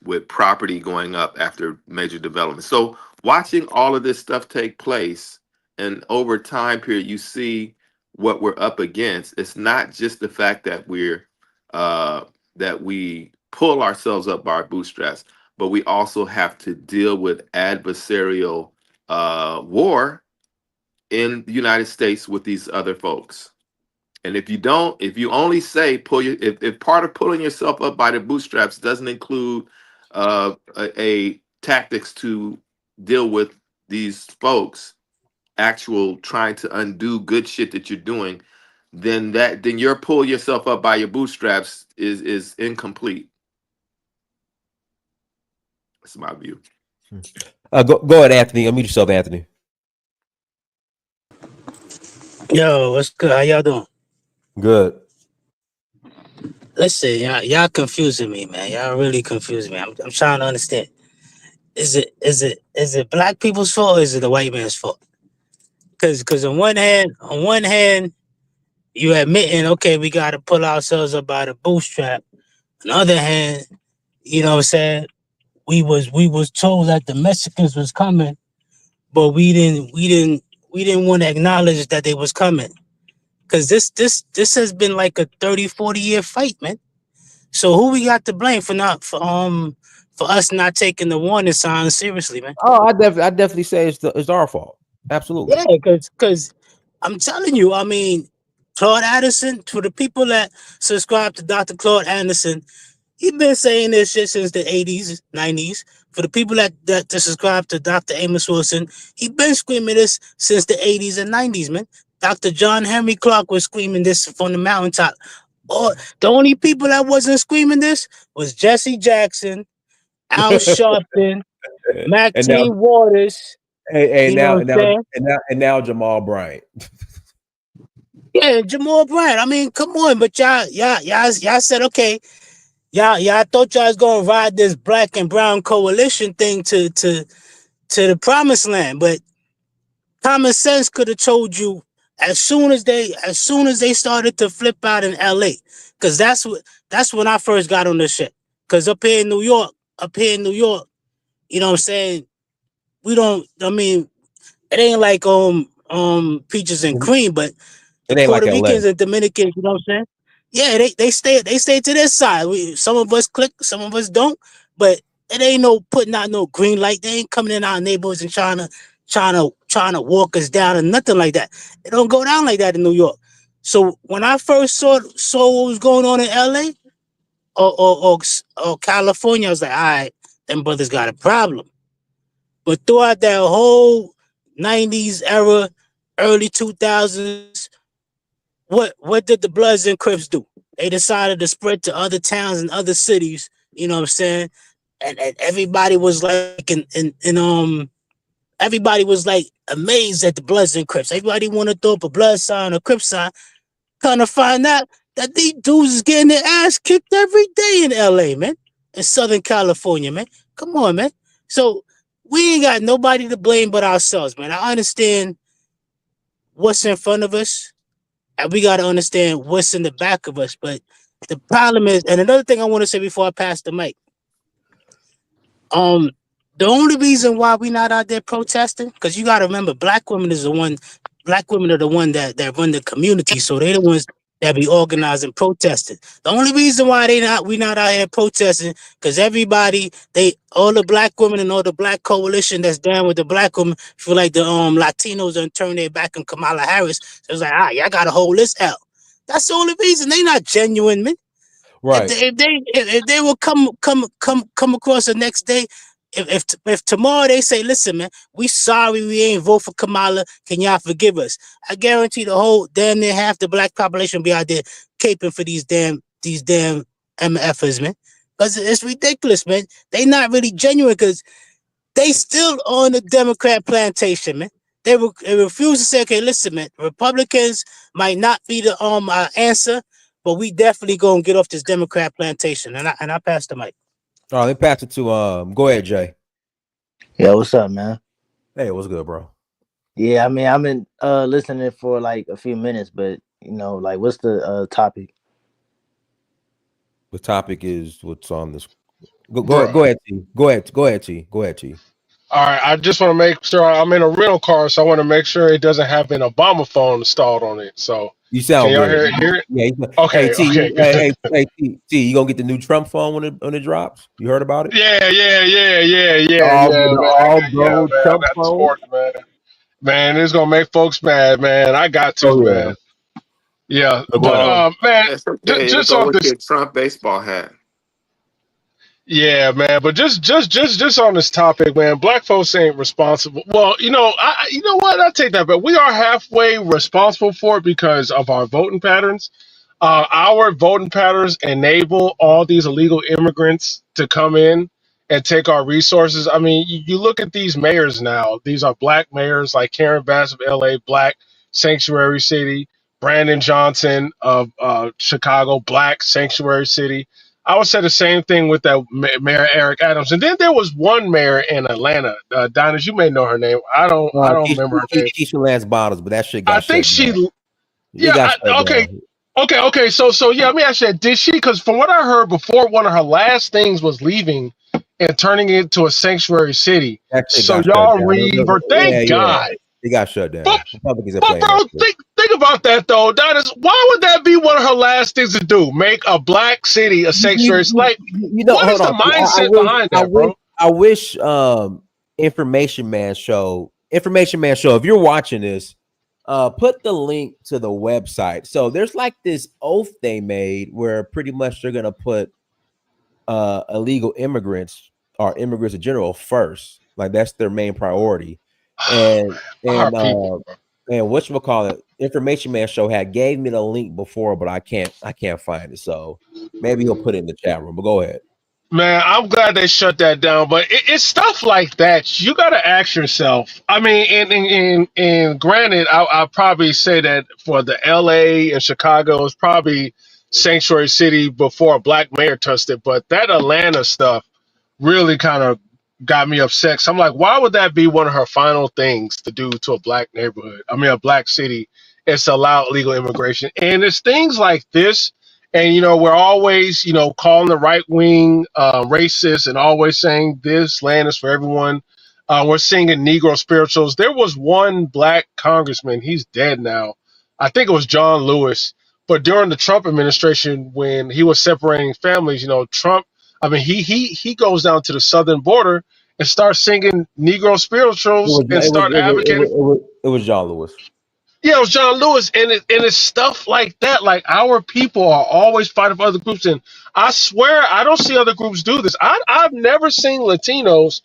with property going up after major development. So watching all of this stuff take place, and over time period, you see what we're up against. It's not just the fact that we pull ourselves up by our bootstraps, but we also have to deal with adversarial war in the United States with these other folks. And if you only say if part of pulling yourself up by the bootstraps doesn't include a tactics to deal with these folks, actual trying to undo good shit that you're doing, then your pull yourself up by your bootstraps is incomplete. That's my view. Go ahead, Anthony. Unmute yourself, Anthony. Yo, what's good? How y'all doing? Good. Listen, y'all confusing me, man. Y'all really confusing me. I'm trying to understand. Is it Black people's fault, or is it the white man's fault? Because on one hand, you admitting, okay, we got to pull ourselves up by the bootstrap. On the other hand, you know what I'm saying, we was told that the Mexicans was coming, but we didn't want to acknowledge that they was coming. Because this has been like a 30-40 year fight, man. So who we got to blame for us not taking the warning signs seriously, man? Oh, I definitely say it's our fault. Absolutely. Yeah, because I'm telling you, I mean, Claude Anderson, for the people that subscribe to Dr. Claude Anderson, he's been saying this shit since the 80s, 90s. For the people that subscribe to Dr. Amos Wilson, he been screaming this since the 80s and 90s, man. Dr. John Henry Clark was screaming this from the mountaintop. Or the only people that wasn't screaming this was Jesse Jackson, Al Sharpton, Maxine Waters. Now Jamal Bryant. Yeah, Jamal Bryant. I mean, come on, but y'all said okay. Y'all thought y'all was gonna ride this black and brown coalition thing to the promised land, but common sense could have told you as soon as they started to flip out in LA, because that's when I first got on this shit. Because up here in New York, you know what I'm saying? It ain't like peaches and cream, but the Puerto Ricans and Dominicans, you know what I'm saying? Yeah, they stay to their side. Some of us click, some of us don't, but it ain't no putting out no green light. They ain't coming in our neighborhoods and trying to walk us down and nothing like that. It don't go down like that in New York. So when I first saw what was going on in LA or California, I was like, all right, them brothers got a problem. But throughout that whole 90s era, early 2000s, what did the Bloods and Crips do? They decided to spread to other towns and other cities, you know what I'm saying? And everybody was like everybody was like amazed at the Bloods and Crips. Everybody want to throw up a blood sign or Crip sign. Kind of find out that these dudes is getting their ass kicked every day in LA, man. In Southern California, man. Come on, man. So we ain't got nobody to blame but ourselves, man. I understand what's in front of us, and we got to understand what's in the back of us. But the problem is, and another thing I want to say before I pass the mic, the only reason why we not out there protesting, because you got to remember, black women are the one that run the community, so they the ones that be organizing, protesting. The only reason why we not out here protesting, because all the black women and all the black coalition that's down with the black women feel like the Latinos done turn their back on Kamala Harris. So it's like, y'all gotta hold this out. That's the only reason. They not genuine, man. Right. If they will come across the next day, if tomorrow they say, listen, man, we sorry we ain't vote for Kamala, can y'all forgive us? I guarantee the whole damn near half the black population will be out there caping for these damn MFers, man. Because it's ridiculous, man. They not really genuine because they still on the Democrat plantation, man. They refuse to say, okay, listen, man, Republicans might not be the answer, but we definitely gonna get off this Democrat plantation. And I pass the mic. All right, let me pass it to go ahead, Jay. Yeah, what's up, man? Hey, what's good, bro? Yeah, I mean, I've been listening for like a few minutes, but you know, like, what's the topic? The topic is what's on this. Go ahead, T. Go ahead, T. All right, I just want to make sure I'm in a rental car, so I want to make sure it doesn't have an Obama phone installed on it. So you sound can y'all good. hear it? Yeah. Okay. Hey, T, Okay. hey, T, you gonna get the new Trump phone when it drops? You heard about it? Yeah. All Trump That's phone. sports, man. Man, it's gonna make folks mad, man. I got to, man. Yeah, but man, just on this Trump baseball hat. Yeah, man, but just on this topic, man, black folks ain't responsible. Well, you know what? I take that, but we are halfway responsible for it because of our voting patterns. Our voting patterns enable all these illegal immigrants to come in and take our resources. I mean, you look at these mayors now. These are black mayors like Karen Bass of LA, black sanctuary city. Brandon Johnson of Chicago, black sanctuary city. I would say the same thing with that Mayor Eric Adams. And then there was one mayor in Atlanta. Diners, you may know her name. I don't remember her name. Keisha Lance Bottles, but that shit got I think shut she. down. Okay. So yeah, let me ask you that. Did she? Because from what I heard before, one of her last things was leaving and turning it into a sanctuary city. So y'all revert. Thank God. It got shut down. But bro, think about that though. Why would that be one of her last things to do? Make a black city a sanctuary? Like, what is the mindset behind that, bro? I wish Information Man Show. If you're watching this, put the link to the website. So there's like this oath they made where pretty much they're gonna put illegal immigrants or immigrants in general first. Like that's their main priority. And whatchamacallit, Information Man Show gave me the link before, but I can't find it. So maybe he'll put it in the chat room. But go ahead. Man, I'm glad they shut that down. But it's stuff like that. You got to ask yourself. I mean, and granted, I'll probably say that for the LA and Chicago, it's probably sanctuary city before a black mayor touched it. But that Atlanta stuff really kind of got me upset. So I'm like, why would that be one of her final things to do to a black neighborhood? I mean, a black city is to allow illegal immigration. And it's things like this. And, we're always, calling the right wing racist and always saying this land is for everyone. We're singing Negro spirituals. There was one black congressman. He's dead now. I think it was John Lewis. But during the Trump administration, when he was separating families, Trump, I mean, he goes down to the southern border and starts singing Negro spirituals and start advocating. It was John Lewis. Yeah, it was John Lewis, and it's stuff like that. Like our people are always fighting for other groups, and I swear I don't see other groups do this. I've never seen Latinos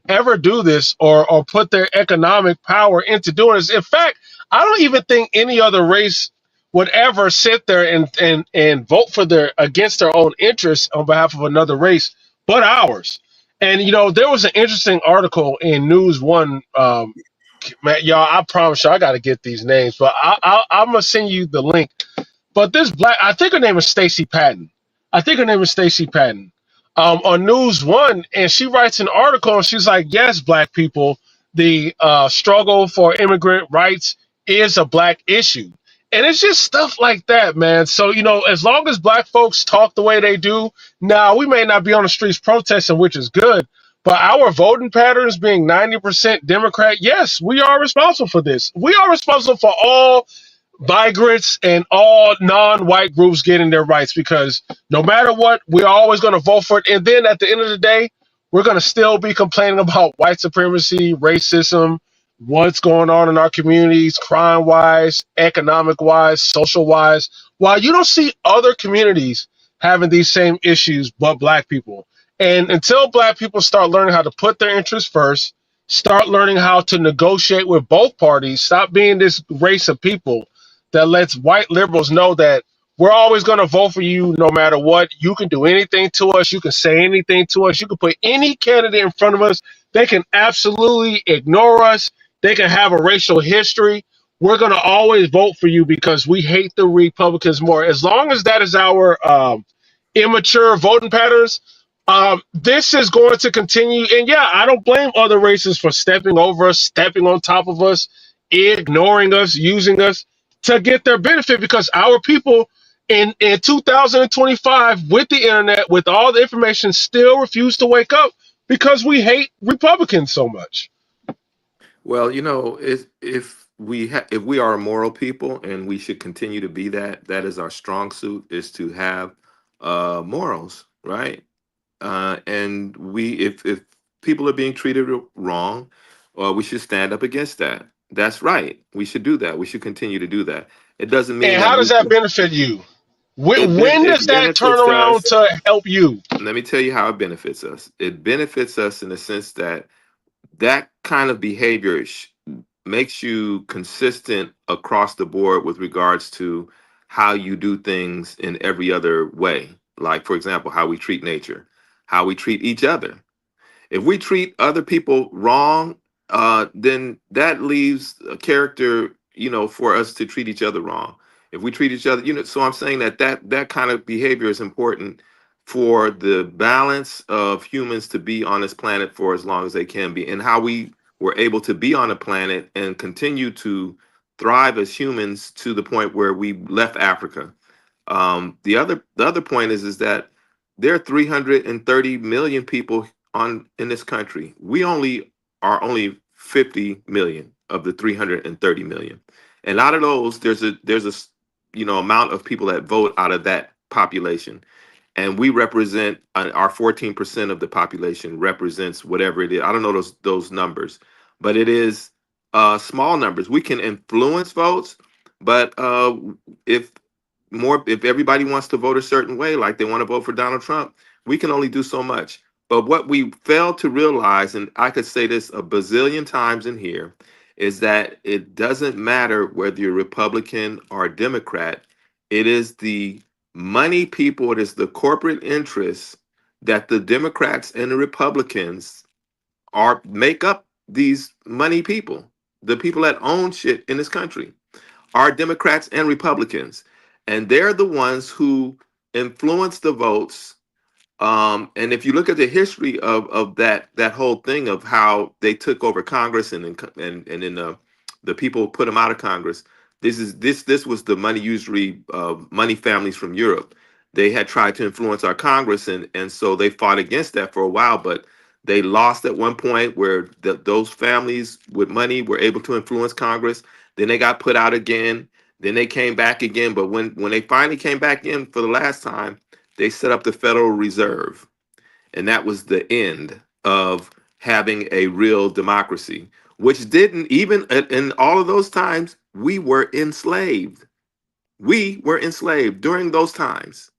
ever do this or put their economic power into doing this. In fact, I don't even think any other race would ever sit there and vote for against their own interests on behalf of another race, but ours. And there was an interesting article in News One. Man, y'all, I promise you, I got to get these names, but I'm gonna send you the link. But this black, I think her name is Stacey Patton. On News One, and she writes an article, and she's like, "Yes, black people, the struggle for immigrant rights is a black issue," and it's just stuff like that, man. So as long as black folks talk the way they do, now we may not be on the streets protesting, which is good. But our voting patterns being 90% Democrat, yes, we are responsible for this. We are responsible for all migrants and all non-white groups getting their rights, because no matter what, we're always going to vote for it. And then at the end of the day, we're going to still be complaining about white supremacy, racism, what's going on in our communities, crime-wise, economic-wise, social-wise, while you don't see other communities having these same issues but black people. And until black people start learning how to put their interests first, start learning how to negotiate with both parties, stop being this race of people that lets white liberals know that we're always going to vote for you no matter what. You can do anything to us. You can say anything to us. You can put any candidate in front of us. They can absolutely ignore us. They can have a racial history. We're going to always vote for you because we hate the Republicans more. As long as that is our immature voting patterns, this is going to continue. And yeah, I don't blame other races for stepping over us, stepping on top of us, ignoring us, using us to get their benefit, because our people in 2025 with the internet, with all the information, still refuse to wake up because we hate Republicans so much. Well, if we are a moral people, and we should continue to be that is our strong suit, is to have morals, right? And if people are being treated wrong, we should stand up against that. That's right. We should do that. We should continue to do that. It doesn't mean. And how does that benefit you? When does that turn around to help you? Let me tell you how it benefits us. It benefits us in the sense that kind of behavior makes you consistent across the board with regards to how you do things in every other way. Like, for example, how we treat nature, how we treat each other. If we treat other people wrong, then that leaves a character, for us to treat each other wrong. If we treat each other, so I'm saying that kind of behavior is important for the balance of humans to be on this planet for as long as they can be, and how we were able to be on a planet and continue to thrive as humans to the point where we left Africa. The other point is that there are 330 million people in this country. We are only 50 million of the 330 million, and out of those, there's a amount of people that vote out of that population, and we represent our 14% of the population represents whatever it is. I don't know those numbers, but it is small numbers. We can influence votes, but if if everybody wants to vote a certain way, like they want to vote for Donald Trump, we can only do so much. But what we fail to realize, and I could say this a bazillion times in here, is that it doesn't matter whether you're Republican or Democrat. It is the money people, it is the corporate interests that the Democrats and the Republicans are make up these money people. The people that own shit in this country are Democrats and Republicans. And they're the ones who influence the votes. And if you look at the history of that whole thing of how they took over Congress and then the people put them out of Congress, this was the money usury money families from Europe. They had tried to influence our Congress, and so they fought against that for a while, but they lost at one point where those families with money were able to influence Congress. Then they got put out again. Then they came back again. But when they finally came back in for the last time, they set up the Federal Reserve. And that was the end of having a real democracy, which didn't even in all of those times, we were enslaved. We were enslaved during those times.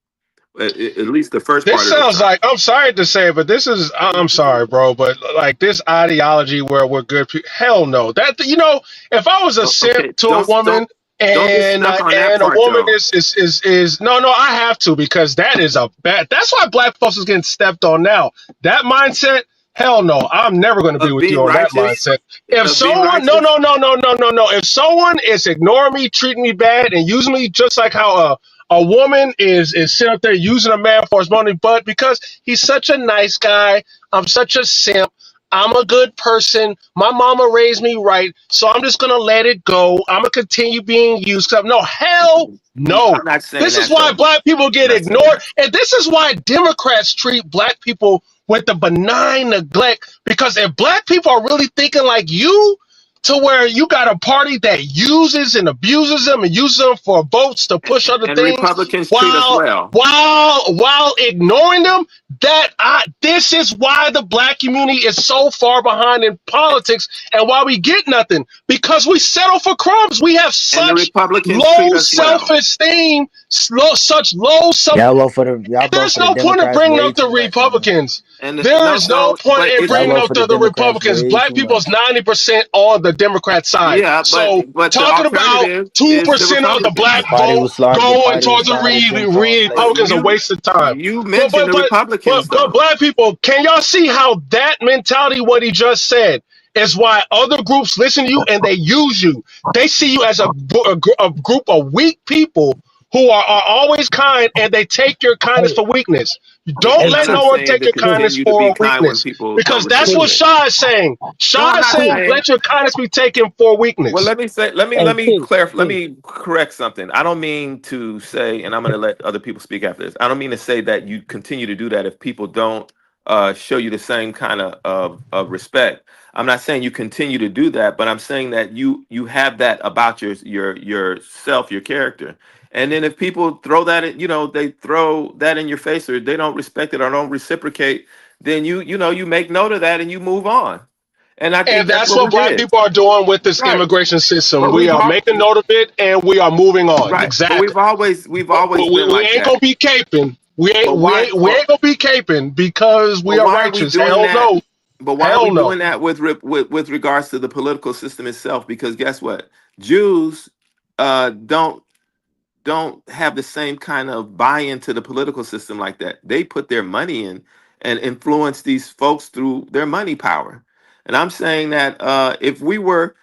At least the first part This of the sounds time. like, I'm sorry to say it, but this is, I'm sorry, bro, but like this ideology where we're good people, hell no. That, you know, if I was a simp to a woman don't get and stuck on that and a part, woman though. is no, I have to, because that is a bad, that's why black folks is getting stepped on now. That mindset, hell no, I'm never going to be Of with you being on that righteous, mindset. If of being someone, righteous. no. If someone is ignoring me, treating me bad, and using me just like how a woman is sitting up there using a man for his money, but because he's such a nice guy, I'm such a simp, I'm a good person, my mama raised me right, so I'm just gonna let it go. I'm gonna continue being used. No, hell no. I'm not saying This is that, why though. black people get I'm not saying ignored, that. and this is why Democrats treat black people with the benign neglect. Because if black people are really thinking like you, to where you got a party that uses and abuses them and uses them for votes to push other And things Republicans treat us while well. ignoring them, this is why the black community is so far behind in politics and why we get nothing, because we settle for crumbs. We have And the such Republicans treat low us well. self-esteem, such low self. Y'all vote for the There's no point in Democrats bringing way up the too much, man. Republicans. And There is no point but in it's Y'all bringing vote up for the the Democrats Republicans. way Black too people's much. 90% on the Democrat side. yeah, So but the talking about alternative is the 2% of the Republicans. black vote The going party was towards the started Jim Crow and But Republicans slavery. a waste of time. you mentioned the Republicans, But though. black people, can y'all see how that mentality, what he just said, is why other groups listen to you and they use you. They see you as a group of weak people who are always kind, and they take your kindness for weakness. Don't And let I'm no not one saying take to your kindness continue to be for kind when weakness, people don't because that's what reciprocate. Shaw is saying. No, I'm Shaw is not saying, saying. let your kindness be taken for Well, weakness. let me clarify. Let me correct something. I don't mean to say, and I'm going to let other people speak after this. I don't mean to say that you continue to do that if people don't show you the same kind of respect. I'm not saying you continue to do that, but I'm saying that you have that about yourself, your character. And then if people throw that, they throw that in your face, or they don't respect it or don't reciprocate, then you make note of that and you move on. And I think And that's that's what we what black did. people are doing with this Right. immigration system. But We are making note of it, and we are moving on. right. But Exactly. we've always We been like ain't that. gonna be caping. We But why? ain't gonna be caping because we But are why are we righteous. doing Hell that? no. But why are we Hell no. doing that with regards to the political system itself? Because guess what? Jews don't have the same kind of buy-in to the political system like that. They put their money in and influence these folks through their money power. And I'm saying that if we were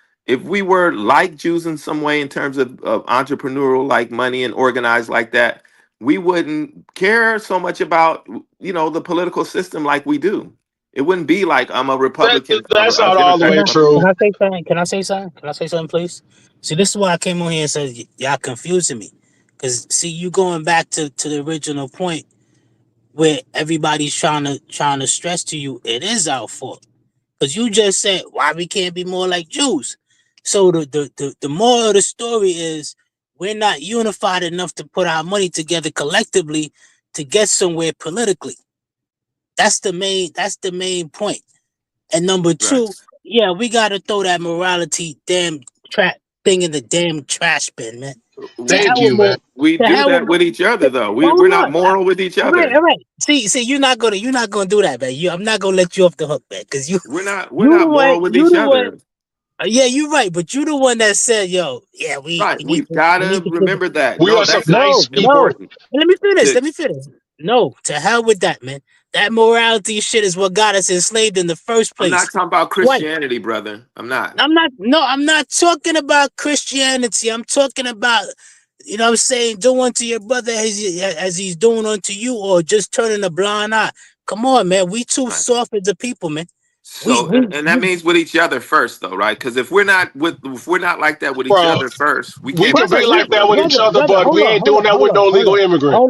like Jews in some way in terms of entrepreneurial like money and organized like that, we wouldn't care so much about the political system like we do. It wouldn't be like I'm a Republican or That's a not all the Democrat way from the true. Can I say something? Can I say something? Can I say something, please? See, this is why I came on here and said y'all confusing me. Cause see, you going back to the original point where everybody's trying to stress to you it is our fault. Cause you just said why we can't be more like Jews. So the moral of the story is we're not unified enough to put our money together collectively to get somewhere politically. That's the main point. And number two, Right. Yeah, we gotta throw that morality damn trap thing in the damn trash bin, man. To Thank hell you, man. with We to do hell that with with each other, though. We're hold not on. moral with each All right, other. all right. See, you're not gonna do that, man. I'm not gonna let you off the hook, man, because We're not you moral with you each the one. other. Yeah, you're right, but you the one that said, "Yo, yeah, Right. we We've got need to to put." remember that. We No, are some that's nice people. important. Let me finish. To, Let me finish. No, to hell with that, man. That morality shit is what got us enslaved in the first I'm not place. talking about Twice. Christianity, brother. I'm not. I'm not talking about Christianity. I'm talking about, you know what I'm saying, do unto your brother as he's doing unto you, or just turning a blind eye. Come on, man. We too Right. soft as the people, man. So, and that means with each other first, though, right? Because if we're not like that with each Bro, other first, we we can't be can be brother, like together, that brother. with each other, brother, but we ain't doing that with no illegal immigrant.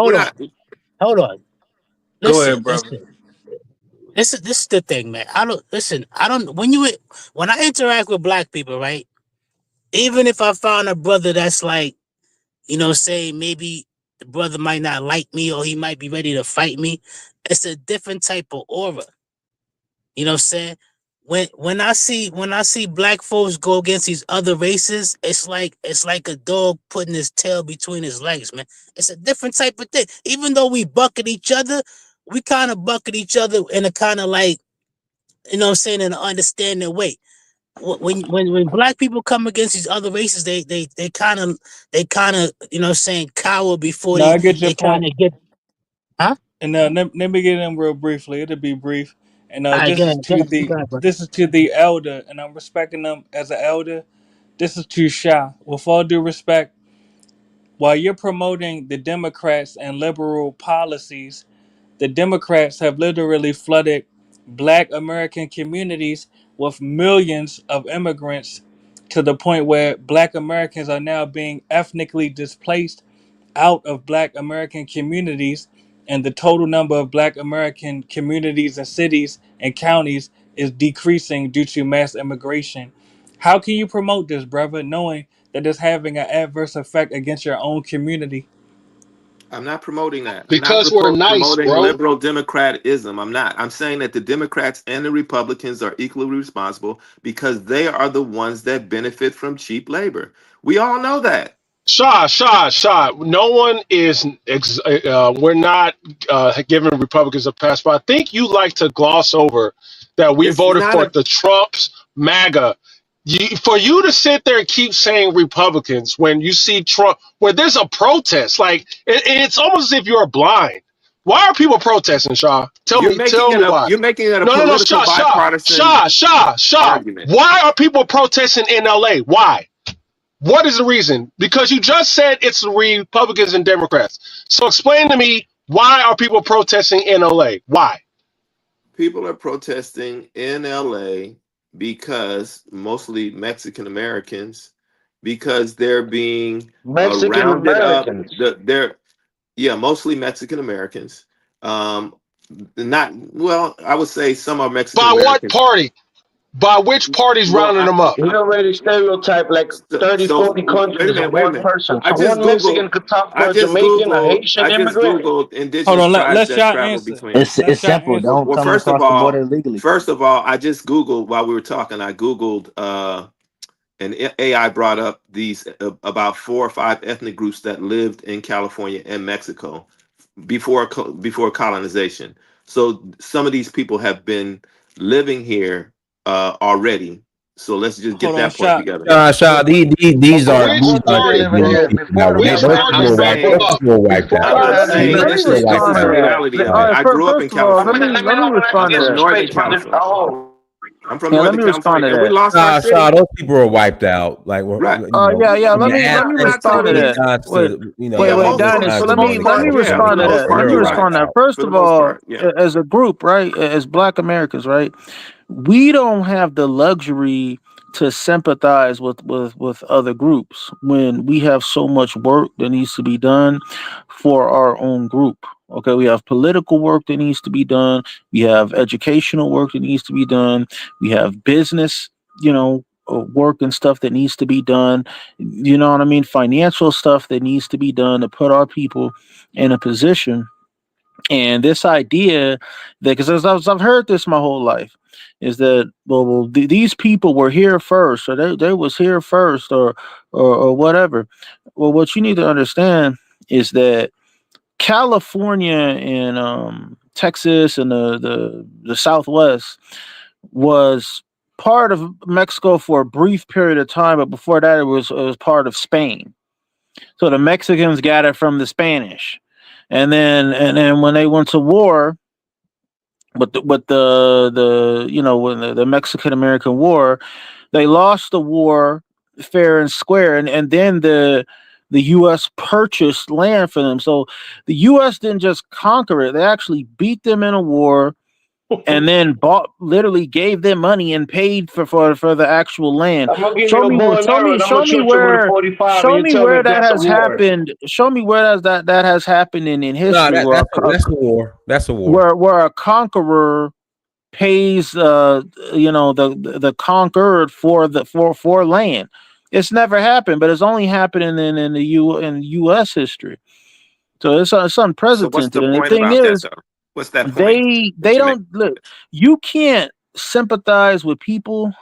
We're not. hold on. Go ahead, brother. Listen. This is the thing, man. I don't when I interact with black people, right? Even if I found a brother that's like, you know, say maybe the brother might not like me or he might be ready to fight me, it's a different type of aura. You know what I'm saying? When I see black folks go against these other races, it's like a dog putting his tail between his legs, man. It's a different type of thing. Even though we bucket each other, we kind of bucket each other in a kind of like, you know what I'm saying, in an understanding way. When black people come against these other races, they kind of you know what I'm saying, cower before No, I get your they kind point. of get. Huh? And let me get in real briefly. It'll be brief. And All right, this is go to ahead, bro. the elder, and I'm respecting them as an elder. This is to Shah. With all due respect, while you're promoting the Democrats and liberal policies, the Democrats have literally flooded Black American communities with millions of immigrants to the point where Black Americans are now being ethnically displaced out of Black American communities, and the total number of Black American communities and cities and counties is decreasing due to mass immigration. How can you promote this, brother, knowing that it's having an adverse effect against your own community? I'm not promoting that. I'm not Because we're nice, promoting bro. liberal democratism. I'm not. I'm saying that the Democrats and the Republicans are equally responsible because they are the ones that benefit from cheap labor. We all know that. Shaw. No one is. We're not giving Republicans a pass, but I think you like to gloss over that we This is voted not for a. the Trumps, MAGA. For you to sit there and keep saying Republicans when you see Trump, where there's a protest, like it's almost as if you're blind. Why are people protesting, Shaw? Tell You're me, making tell it me a. why. You're making it a No, political bipartisan Shaw. argument. Why are people protesting in LA? Why? What is the reason? Because you just said it's Republicans and Democrats. So explain to me, why are people protesting in LA? Why? People are protesting in LA because mostly Mexican Americans, because they're being Mexican rounded up. Americans. They're mostly Mexican Americans. Not well, I would say some are Mexican By what Americans. party? By which party's Well, rounding them up? He already stereotyped like 30, so 40 wait a countries minute, in wait a one minute. person. I So just one googled. Mexican could talk for a Jamaican, a I Haitian just immigrant. googled Hold indigenous on, tribes let that y'all travel answer. between. It's Y'all simple. answer. Don't Well, come across the border illegally. first of all, I just googled while we were talking. I googled. And AI brought up these about 4 or 5 ethnic groups that lived in California and Mexico before colonization. So some of these people have been living here already. So let's just get Hold on, that point Shah. together. Shah, these are Which Before they were party? living here, people that before were the Which those party people Americans were is came wiped. rounding them Those here, up? people were wiped before out. I'm not colonization, saying Those let me this people were is this wiped respond is to the out. that. reality of All it. right, I grew up in first of all, California. let me respond to I'm from that. Northern California. I'm from Yeah, let Northern me respond California, to and we that. lost our Shah, city. those people were wiped out. Like, Right. Yeah. from Let the me I'm Aztecs not to respond the to totally. that. Incans Wait, to Yeah, wait, most Dinus. Americans So for to the let most me part, yeah, for respond the to Mexicans. most that. They Let part, me were you're wiped right. respond to that. out. First For the of most all, part, yeah. as a group, right? As Black Americans, right? We don't have the luxury to sympathize with other groups when we have so much work that needs to be done for our own group. Okay, we have political work that needs to be done. We have educational work that needs to be done. We have business, work and stuff that needs to be done. You know what I mean? Financial stuff that needs to be done to put our people in a position And this idea that, because I've heard this my whole life, is that these people were here first, or they was here first, or whatever. Well, what you need to understand is that California and Texas and the Southwest was part of Mexico for a brief period of time, but before that it was part of Spain. So the Mexicans got it from the Spanish, and then when they went to war with the you know, when the Mexican American War, they lost the war fair and square, and then the U.S. purchased land for them. So the U.S. didn't just conquer it; they actually beat them in a war, and then literally gave them money and paid for the actual land. Show me where that has happened. Show me where that has happened in history. No, that's a war. That's a war. Where a conqueror pays you know, the conquered for land. It's never happened, but it's only happening in U.S. history. So it's unprecedented. So what's the and the point thing about is, that, though? What's that point? they don't look. You can't sympathize with people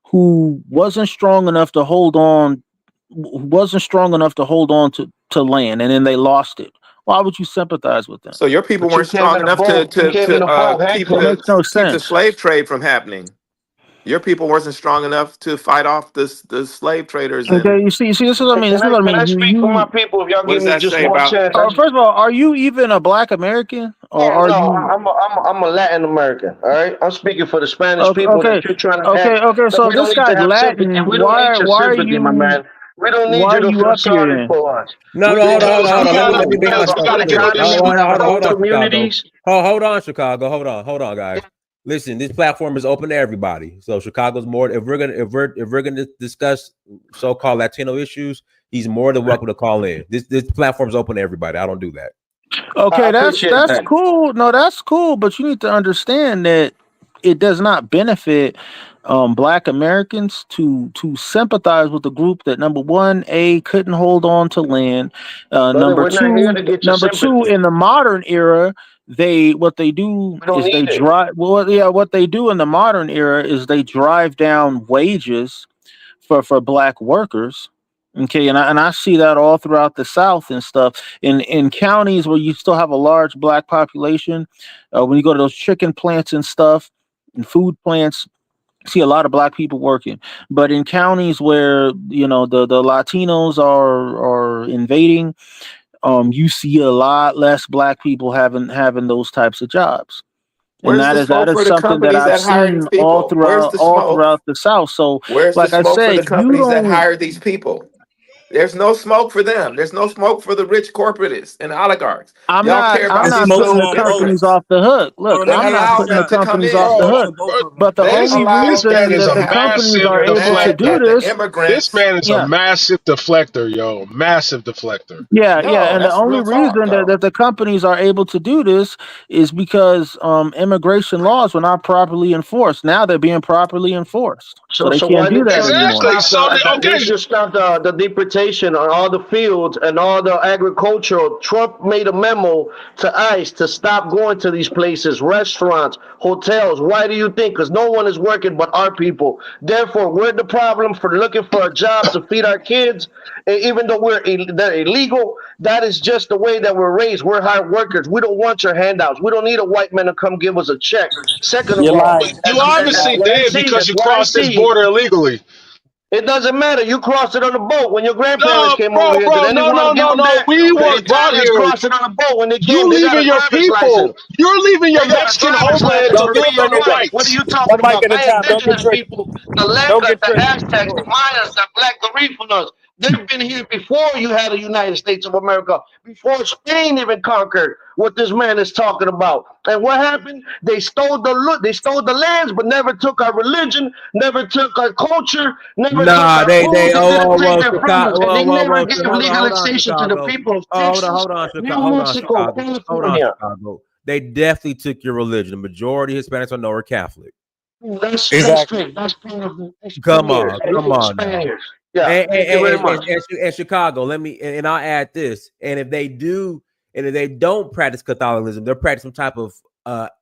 who wasn't strong enough to hold on to land, and then they lost it. Why would you sympathize with them? So your people weren't strong enough to keep the slave trade from happening. Your people wasn't strong enough to fight off the slave traders. Okay, you see, this is what I mean. This is what I mean. Can I speak for my people if y'all give me just one chance? First of all, are you even a Black American, or are you? I'm a Latin American. All right, I'm speaking for the Spanish people that you're trying to. Okay. So this guy's Latin. Why are you, my man? We don't need you to feel sorry for us. No, hold on, Chicago. Hold on, guys. Listen, this platform is open to everybody. So Chicago's more. If we're gonna discuss so-called Latino issues, he's more than welcome to call in. This platform is open to everybody. I don't do that. Okay, that's cool. No, that's cool. But you need to understand that it does not benefit Black Americans to sympathize with the group that, number one, couldn't hold on to land. Number two, in the modern era, what they do in the modern era is they drive down wages for Black workers. Okay, and I see that all throughout the South and stuff. In counties where you still have a large Black population, when you go to those chicken plants and stuff, and food plants, see a lot of Black people working. But in counties where, you know, the Latinos are invading, you see a lot less Black people having those types of jobs. And that is something that I've seen all throughout the South. So, like I said, the companies that hire these people. There's no smoke for them. There's no smoke for the rich corporatists and oligarchs. I'm not putting the companies off the hook. Look, I'm not putting the companies off the hook. But the only reason that the companies are able to do this man is a massive deflector, yo. Massive deflector. Yeah. And the only reason that the companies are able to do this is because immigration laws were not properly enforced. Now they're being properly enforced. So they can't do that anymore. So they should stop the deportation on all the fields and all the agricultural. Trump made a memo to ICE to stop going to these places, restaurants, hotels. Why do you think? Because no one is working but our people. Therefore, we're the problem for looking for a job to feed our kids. And even though they're illegal, that is just the way that we're raised. We're hard workers. We don't want your handouts. We don't need a white man to come give us a check. Second of all, you obviously did because you crossed this border illegally. It doesn't matter. You crossed it on the boat when your grandparents came over here. No. We were brought here. Crossed it on the boat when they came. You leaving your people. License. You're leaving your Mexican homeland to live your rights. What are you talking about? I indigenous people, the Lecas, the Aztecs, the Mayas, the Black Garifunas. They've been here before you had a United States of America, before Spain even conquered what this man is talking about. And what happened? They stole the lands, but never took our religion, never took our culture, never took our food. They never gave legalization to the people of Texas, New Mexico, California. They definitely took your religion. The majority of Hispanics I know are Catholic. That's part of the Come on. Yeah, and Chicago, I'll add this. And if they do And if they don't practice Catholicism, they're practicing some type of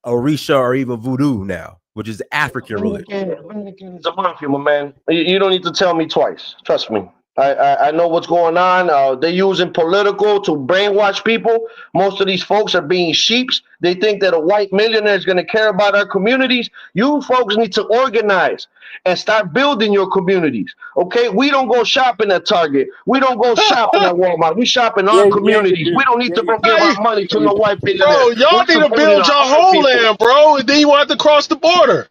Orisha or even voodoo now, which is African religion. It's a mafia, my man. You don't need to tell me twice. Trust me. I know what's going on. They're using political to brainwash people. Most of these folks are being sheeps. They think that a white millionaire is going to care about our communities. You folks need to organize and start building your communities. Okay? We don't go shopping at Target. We don't go shopping at Walmart. We shop in our communities. We don't need to go give our money to no white millionaire. Bro, y'all need to build your homeland, bro, and then you want to cross the border.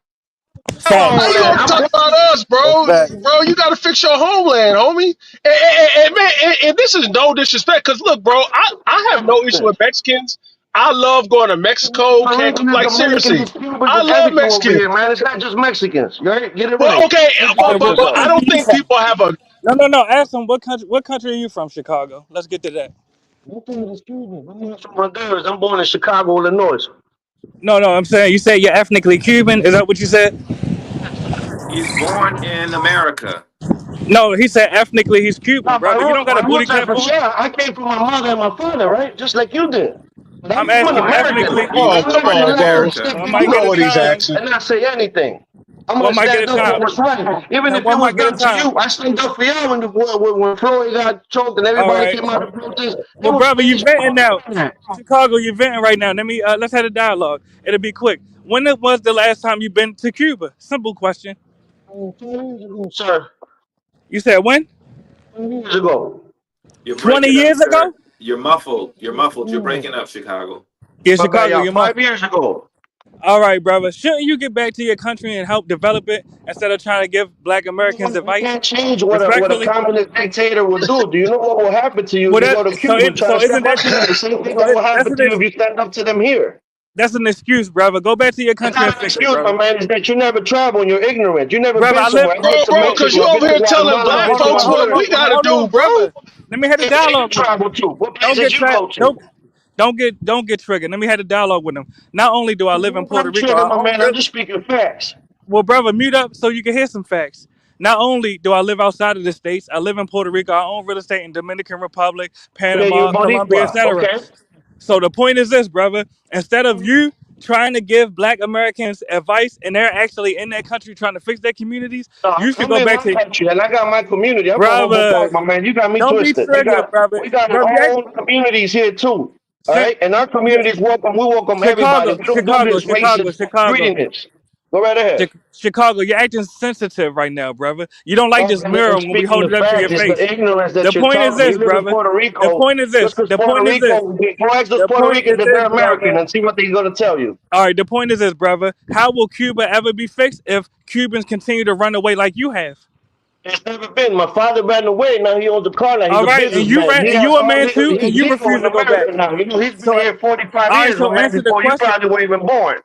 Come on, you don't talk about us, bro. Bro, you got to fix your homeland, homie. And man, and this is no disrespect, because look, bro, I have no issue with Mexicans. I love going to Mexico. Like, seriously, I love Mexicans. Here, man. It's not just Mexicans. Right? Get it well, right. Okay, but I don't think people have a... No. Ask them what country are you from, Chicago? Let's get to that. I'm from Honduras. I'm born in Chicago, Illinois. No, I'm saying, you say you're ethnically Cuban. Is that what you said? He's born in America. No, he said ethnically he's Cuban, brother. You don't got a booty clap on? I came from my mother and my father, right? Just like you did. I'm asking ethnically. Oh, come on, Darius. You know what he's asking. And not say anything. I'm gonna stand up for what's right. Even if it was done to you, I stand up for y'all when Floyd got choked and everybody came out of protest. Well, brother, you venting now. Chicago, you're venting right now. Let's have a dialogue. It'll be quick. When was the last time you been to Cuba? Simple question. 2 years ago, sir. You said when? 2 years ago. 20 years ago? You're muffled. You're breaking up, Chicago. Yeah, Chicago, you're 5 years ago. All right, brother. Shouldn't you get back to your country and help develop it instead of trying to give Black Americans advice? You can't change what a communist dictator will do. Do you know what will happen to you if you go to Cuba? The same thing that will happen to you if you stand up to them here. That's an excuse, brother. Go back to your country and fix it, excuse, my man, is that you never travel and you're ignorant. You never brother, been somewhere. Bro, because you over here telling black folks what we gotta do, bro. Let me have the dialogue. Travel to. What places you go to? Don't get triggered. Let me have a dialogue with them. Not only do I live in Puerto Rico, I'm just speaking facts. Well, brother, mute up so you can hear some facts. Not only do I live outside of the states, I live in Puerto Rico. I own real estate in Dominican Republic, Panama, Colombia, etc. Okay. So the point is this, brother. Instead of you trying to give Black Americans advice and they're actually in that country trying to fix their communities, you should go back to country and I got my community. I'm brother, my man. You got me don't twisted. Be triggered, brother. We got our own communities here too. All right, and our communities welcome. We welcome everybody. Chicago. Go right ahead. Chicago, you're acting sensitive right now, brother. You don't like this mirror when we hold it up to your face. The point is this, brother. The point is this. The point is this. Go ask those Puerto Ricans if they're American and see what they're going to tell you. All right, the point is this, brother. How will Cuba ever be fixed if Cubans continue to run away like you have? It's never been. My father ran away. Now he owns a car. Now he's all right, and you ran, and you a man too, and you refuse to go back. Now. You know, he's been here 45 years. So answer the question. You probably weren't even born.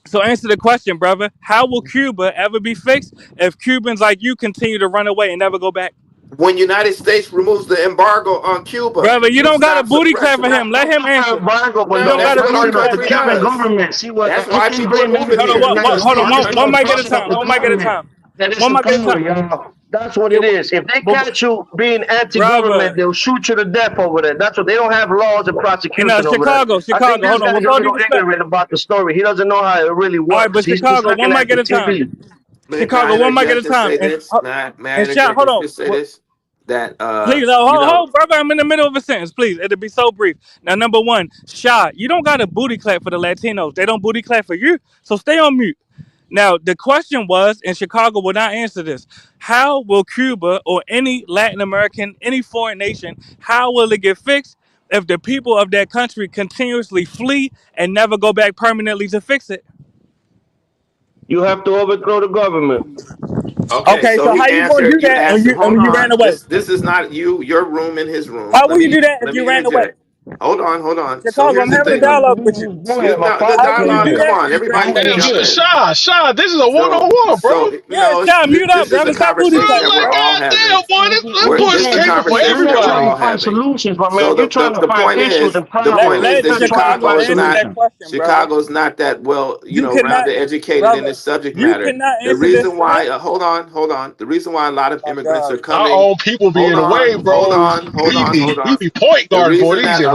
So answer the question, brother. How will Cuba ever be fixed if Cubans like you continue to run away and never go back? When United States removes the embargo on Cuba, brother, you don't got a booty clap for him. Let him answer. Embargo, but you don't got a booty clap for the Cuban government. See what? That's why people are moving. Hold on. One mic at a time. One mic at a time. One mic at a time. That's what it is. If they catch you being anti-government, they'll shoot you to death over there. That's what they don't have laws and prosecution over Chicago. Hold on. We're ignorant about the story. He doesn't know how it really works. All right, but Chicago, one mic at a time. Chicago, one mic at a time. And shout, hold on. Please, hold, brother. I'm in the middle of a sentence. Please, it'll be so brief. Now, number one, Sha, you don't got a booty clap for the Latinos. They don't booty clap for you. So stay on mute. Now, the question was, and Chicago will not answer this, how will Cuba or any Latin American, any foreign nation, how will it get fixed if the people of that country continuously flee and never go back permanently to fix it? You have to overthrow the government. Okay, so how you going to do that when you ran away? This is not your room and his room. How will you do that if you ran away? Hold on. Chicago, I'm having a dialogue with you. Come on, everybody. Sha, this is a one-on-one, bro. Sha, mute up, brother. Stop booty clapping. Goddamn, boy, this is table for everybody. Solutions, my man. You're trying to find issues and problems. Chicago's not that well, rounded, educated in this subject matter. The reason why, hold on. The reason why a lot of immigrants are coming. Our own people be in the way, bro. Hold on. We be point guard for these immigrants.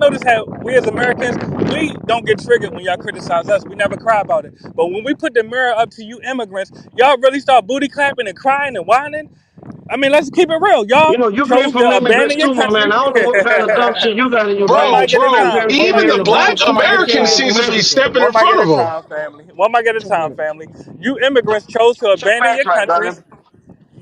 y'all notice how we as Americans, we don't get triggered when y'all criticize us. We never cry about it. But when we put the mirror up to you immigrants, y'all really start booty clapping and crying and whining. I mean, let's keep it real. Y'all You know, you came chose from to immigrants abandon your too, my man. country. I don't know what kind of dumb shit you got in your One brain. mic at a Bro, time. One even mic the at a black time. One mic at a Americans time. seems to be stepping in One mic front at of a them. time, family. One mic at a time, family. You immigrants chose to Get your abandon facts your right, brother. countries.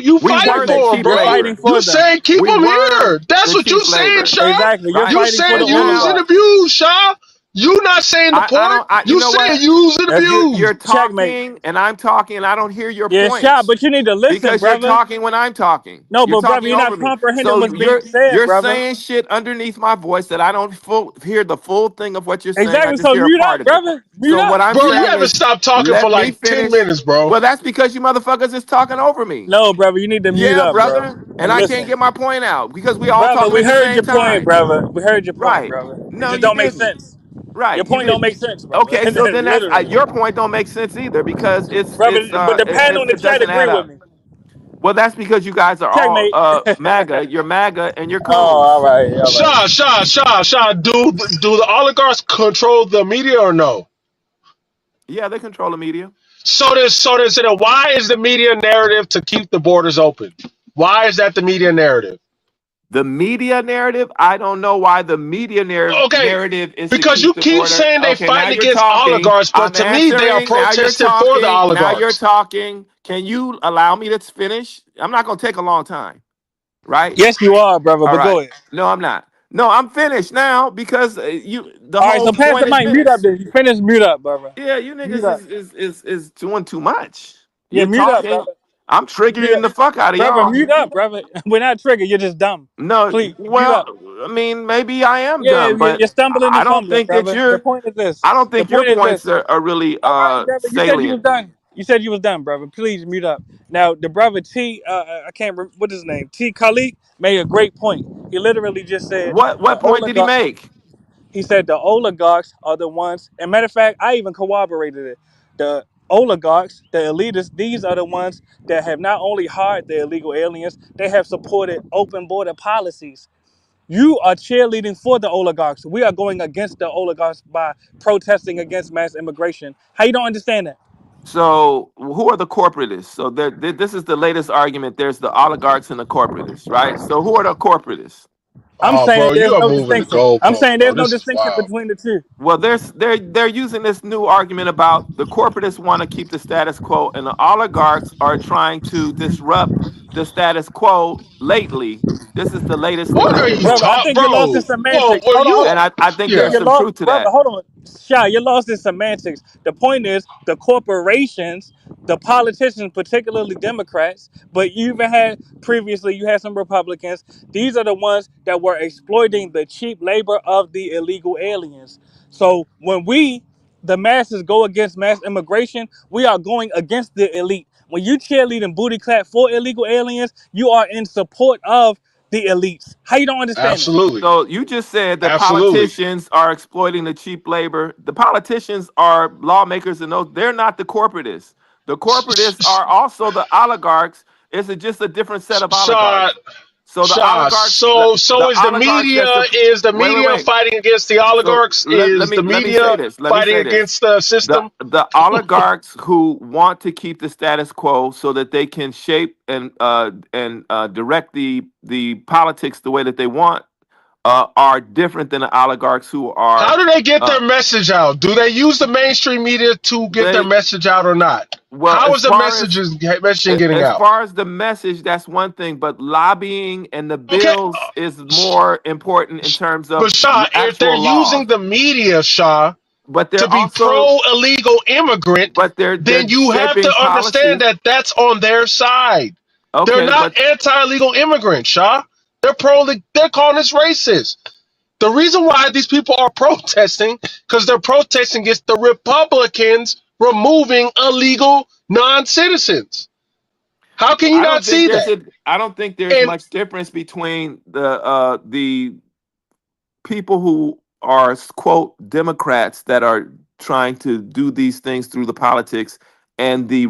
you We fighting were the for them, cheap bro. You're labor. fighting for You them. saying keep We them were here. That's the what you cheap saying, labor. Shaw. Exactly. You're Right? You fighting for saying the And then use and oligarchs. abuse, Shaw. You not saying I deport. don't. You You know saying what? use and That's abuse. You're checkmate. talking and I'm talking and I don't hear your Yeah, shot, points but you need to listen, because you're brother. talking when I'm talking. No, You're but brother, talking you're over not me. comprehending So what's being said, you're brother. saying shit underneath my voice that I don't hear the full thing of what you're saying. I Exactly. just So hear a mute part up, of it. brother. Mute So what up. I'm Bro, you saying haven't is stopped talking for let me like 10 finish. minutes, bro. Well, that's because you motherfuckers is talking over me. No, brother, you need to mute Yeah, up, bro, brother. And and I can't listen. get my point out because we all Brother, talking we at the heard same your point, time. brother. We heard your point, Right. brother. It No, just you don't make didn't. sense. Your Right. You point don't did. make sense, brother. Okay, so then that's Literally. your point don't make sense either because Brother, but the panel in the it chat doesn't agree add with up. me. Well, that's because you guys are all Checkmate. MAGA. You're MAGA and you're Oh, all coons. right, all right. Shaw. Do the oligarchs control the media or no? Yeah, they control the media. So why is the media narrative to keep the borders open? Why is that the media narrative? The media narrative? I don't know why the media narrative is because to you keep the keep border. saying they Okay, now fighting you're against talking. oligarchs, but to me they are protesting for the oligarchs. Now you're talking. Can you allow me to finish? I'm not going to take a long time, right? Yes, you are, brother. All But right. go ahead. No, I'm not. No, I'm finished now because the All right, whole so pass point the is mic. Mute this. up. Then you finish. Mute up, brother. Yeah, you Mute niggas up. is doing too much. Yeah, You're mute up, talking. brother. I'm Mute triggering up. the fuck out of Brother, y'all. mute up, brother. We're not triggered. You're just dumb. No, Please, mute well, up. I mean, maybe I am Yeah, dumb, but you're stumbling I and don't fumbling, think that brother. The point is this. I don't The think your point is points this. are really All right, brother. You said you was salient. done. You said you was done, brother. Please mute up. Now, the brother T, I can't remember what his name. T. Khalid made a great point. He literally just said What the point did he oligarch. make? He said the oligarchs are the ones. And matter of fact, I even corroborated it. The oligarchs, the elitists, these are the ones that have not only hired the illegal aliens, they have supported open border policies. You are cheerleading for the oligarchs. We are going against the oligarchs by protesting against mass immigration. How you don't understand that? So, who are the corporatists? So, this is the latest argument. There's the oligarchs and the corporatists, right? So, who are the corporatists? I'm Oh, saying bro, there's you are no moving the distinction. I'm goalposts, saying bro. there's no This is distinction wild. between the two. Well, they're using this new argument about the corporatists want to keep the status quo, and the oligarchs are trying to disrupt the status quo. Lately, this is the latest What are thing. you Brother, I talking, think you're lost bro? in Whoa, semantics. were Hold on, hold you? And on. I think Yeah. there's You're some lost, truth to brother. that. Hold on, Shy. You're lost in semantics. The point is, the corporations, the politicians, particularly Democrats, but you even had previously, you had some Republicans. These are the ones that were exploiting the cheap labor of the illegal aliens. So when we, the masses, go against mass immigration, we are going against the elite. When you cheerlead and booty clap for illegal aliens, you are in support of the elites. How you don't understand that? Absolutely. So you just said that Absolutely. politicians are exploiting the cheap labor. The politicians are lawmakers, and those they're not the corporatists. The corporatists are also the oligarchs. It's just a different set of Shot, oligarchs. So the shot. oligarchs, So the is the oligarchs media? that's the Is the wait, wait, media wait. fighting against the So oligarchs? Is the let me say media this. Let me fighting say this. against the system? The oligarchs who want to keep the status quo so that they can shape and direct the politics the way that they want are different than the oligarchs who are. How do they get their message out? Do they use the mainstream media to get their message out or not? Well, How as is the far as messaging getting as out? far as the message, that's one thing, but lobbying and the Okay, bills is more important in terms of but Shaw, if they're actual laws. using the media, Shaw, But to they're be also pro-illegal immigrant, but they're then you have shaping to understand policy. that that's on their side. They're Okay, not but anti-illegal immigrants, Shaw. They're they're calling us racist. The reason why these people are protesting, because they're protesting against the Republicans removing illegal non-citizens. How can you not see that? I don't think there's And much difference between the people who are quote Democrats that are trying to do these things through the politics and the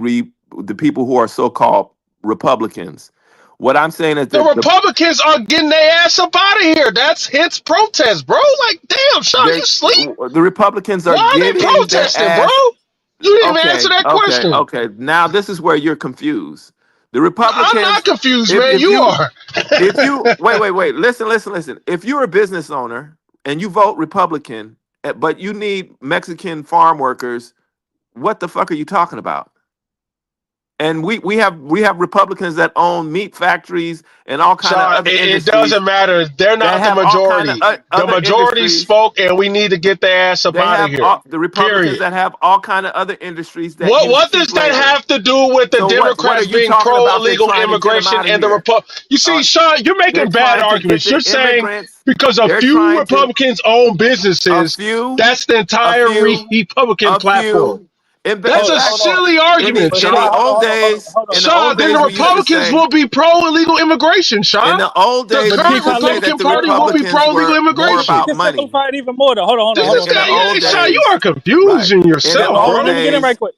people who are so-called Republicans. What I'm saying is the that Republicans are getting their ass up out of here. That's hence protest, bro. Like, damn, Sean, you sleep? the Republicans are Why are they getting their protesting, bro? ass. You didn't even answer that question. Okay. Now this is where you're confused. The I'm Republicans. not confused, man. You are. If you wait. Listen. If you're a business owner and you vote Republican, but you need Mexican farm workers, what the fuck are you talking about? And we have Republicans that own meat factories and all kind of other industries. It doesn't matter. They're not the majority. The majority spoke, and we need to get their ass up out of here. The Republicans that have all kind of other industries. That what does that have to do with the Democrats being pro-illegal immigration and the You see, Sean, you're making bad arguments. You're saying because a few Republicans own businesses, that's the entire Republican platform. That's a silly argument, Sean. In the old days, Sean, then the Republicans will be pro-illegal immigration, Sean. In the old days, the current Republican Party will be pro-illegal immigration. More about money. Simplify it even more, though. Hold on. Sean, you are confusing yourself, bro. Let me get in right quick.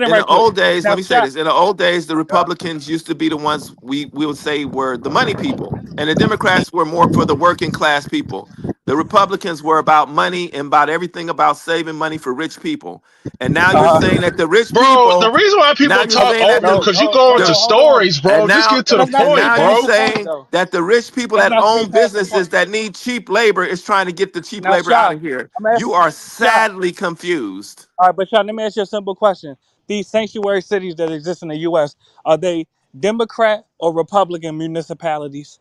In the old days, let me say this. In the old days, the Republicans used to be the ones we would say were the money people, and the Democrats were more for the working class people. The Republicans were about money and about everything about saving money for rich people. And now you're saying that the rich Bro, people. the reason why Now people you're talk saying that over because you go into stories, bro. and Just now get to the point, you're bro. saying that the rich people That's that not own straight past the businesses point. that need cheap labor is trying to get the cheap Now, labor out Shy, of here. I'm asking You are Shy. sadly confused. All right, but Shy, let me ask you a simple question. These sanctuary cities that exist in the U.S., are they Democrat or Republican municipalities?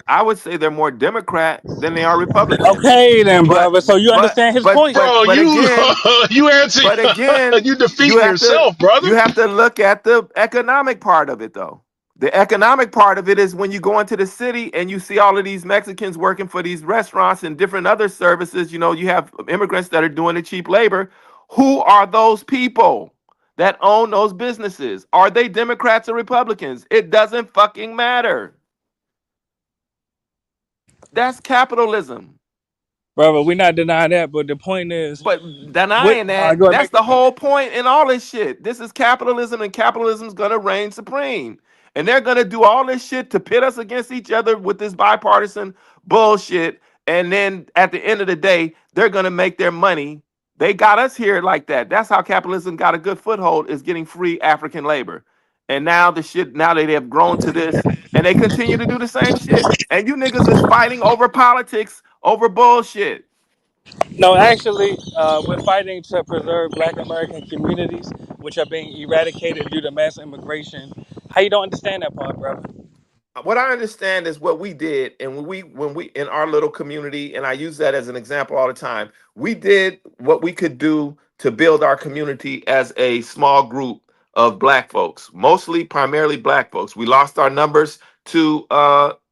I would say they're more Democrat than they are Republican. Okay, then, But brother. So you understand his point? Bro, but you again, you answer but again, you defeating yourself, brother. you have to look at the economic part of it though. The economic part of it is when you go into the city and you see all of these Mexicans working for these restaurants and different other services. You know, you have immigrants that are doing the cheap labor. Who are those people that own those businesses? Are they Democrats or Republicans? It doesn't fucking matter. That's capitalism. Brother, we're not denying that, but the point is, But what? denying All right, that, go ahead, that's make the your point. whole point in all this shit. This is capitalism, and capitalism's gonna reign supreme. And they're gonna do all this shit to pit us against each other with this bipartisan bullshit. And then at the end of the day, they're gonna make their money. They got us here like that. That's how capitalism got a good foothold, is getting free African labor. And now the shit, now they have grown to this, and they continue to do the same shit. And you niggas is fighting over politics, over bullshit. No, actually, we're fighting to preserve Black American communities, which are being eradicated due to mass immigration. How you don't understand that part, brother? What I understand is what we did, and when we in our little community, and I use that as an example all the time. We did what we could do to build our community as a small group of Black folks, mostly primarily Black folks. We lost our numbers to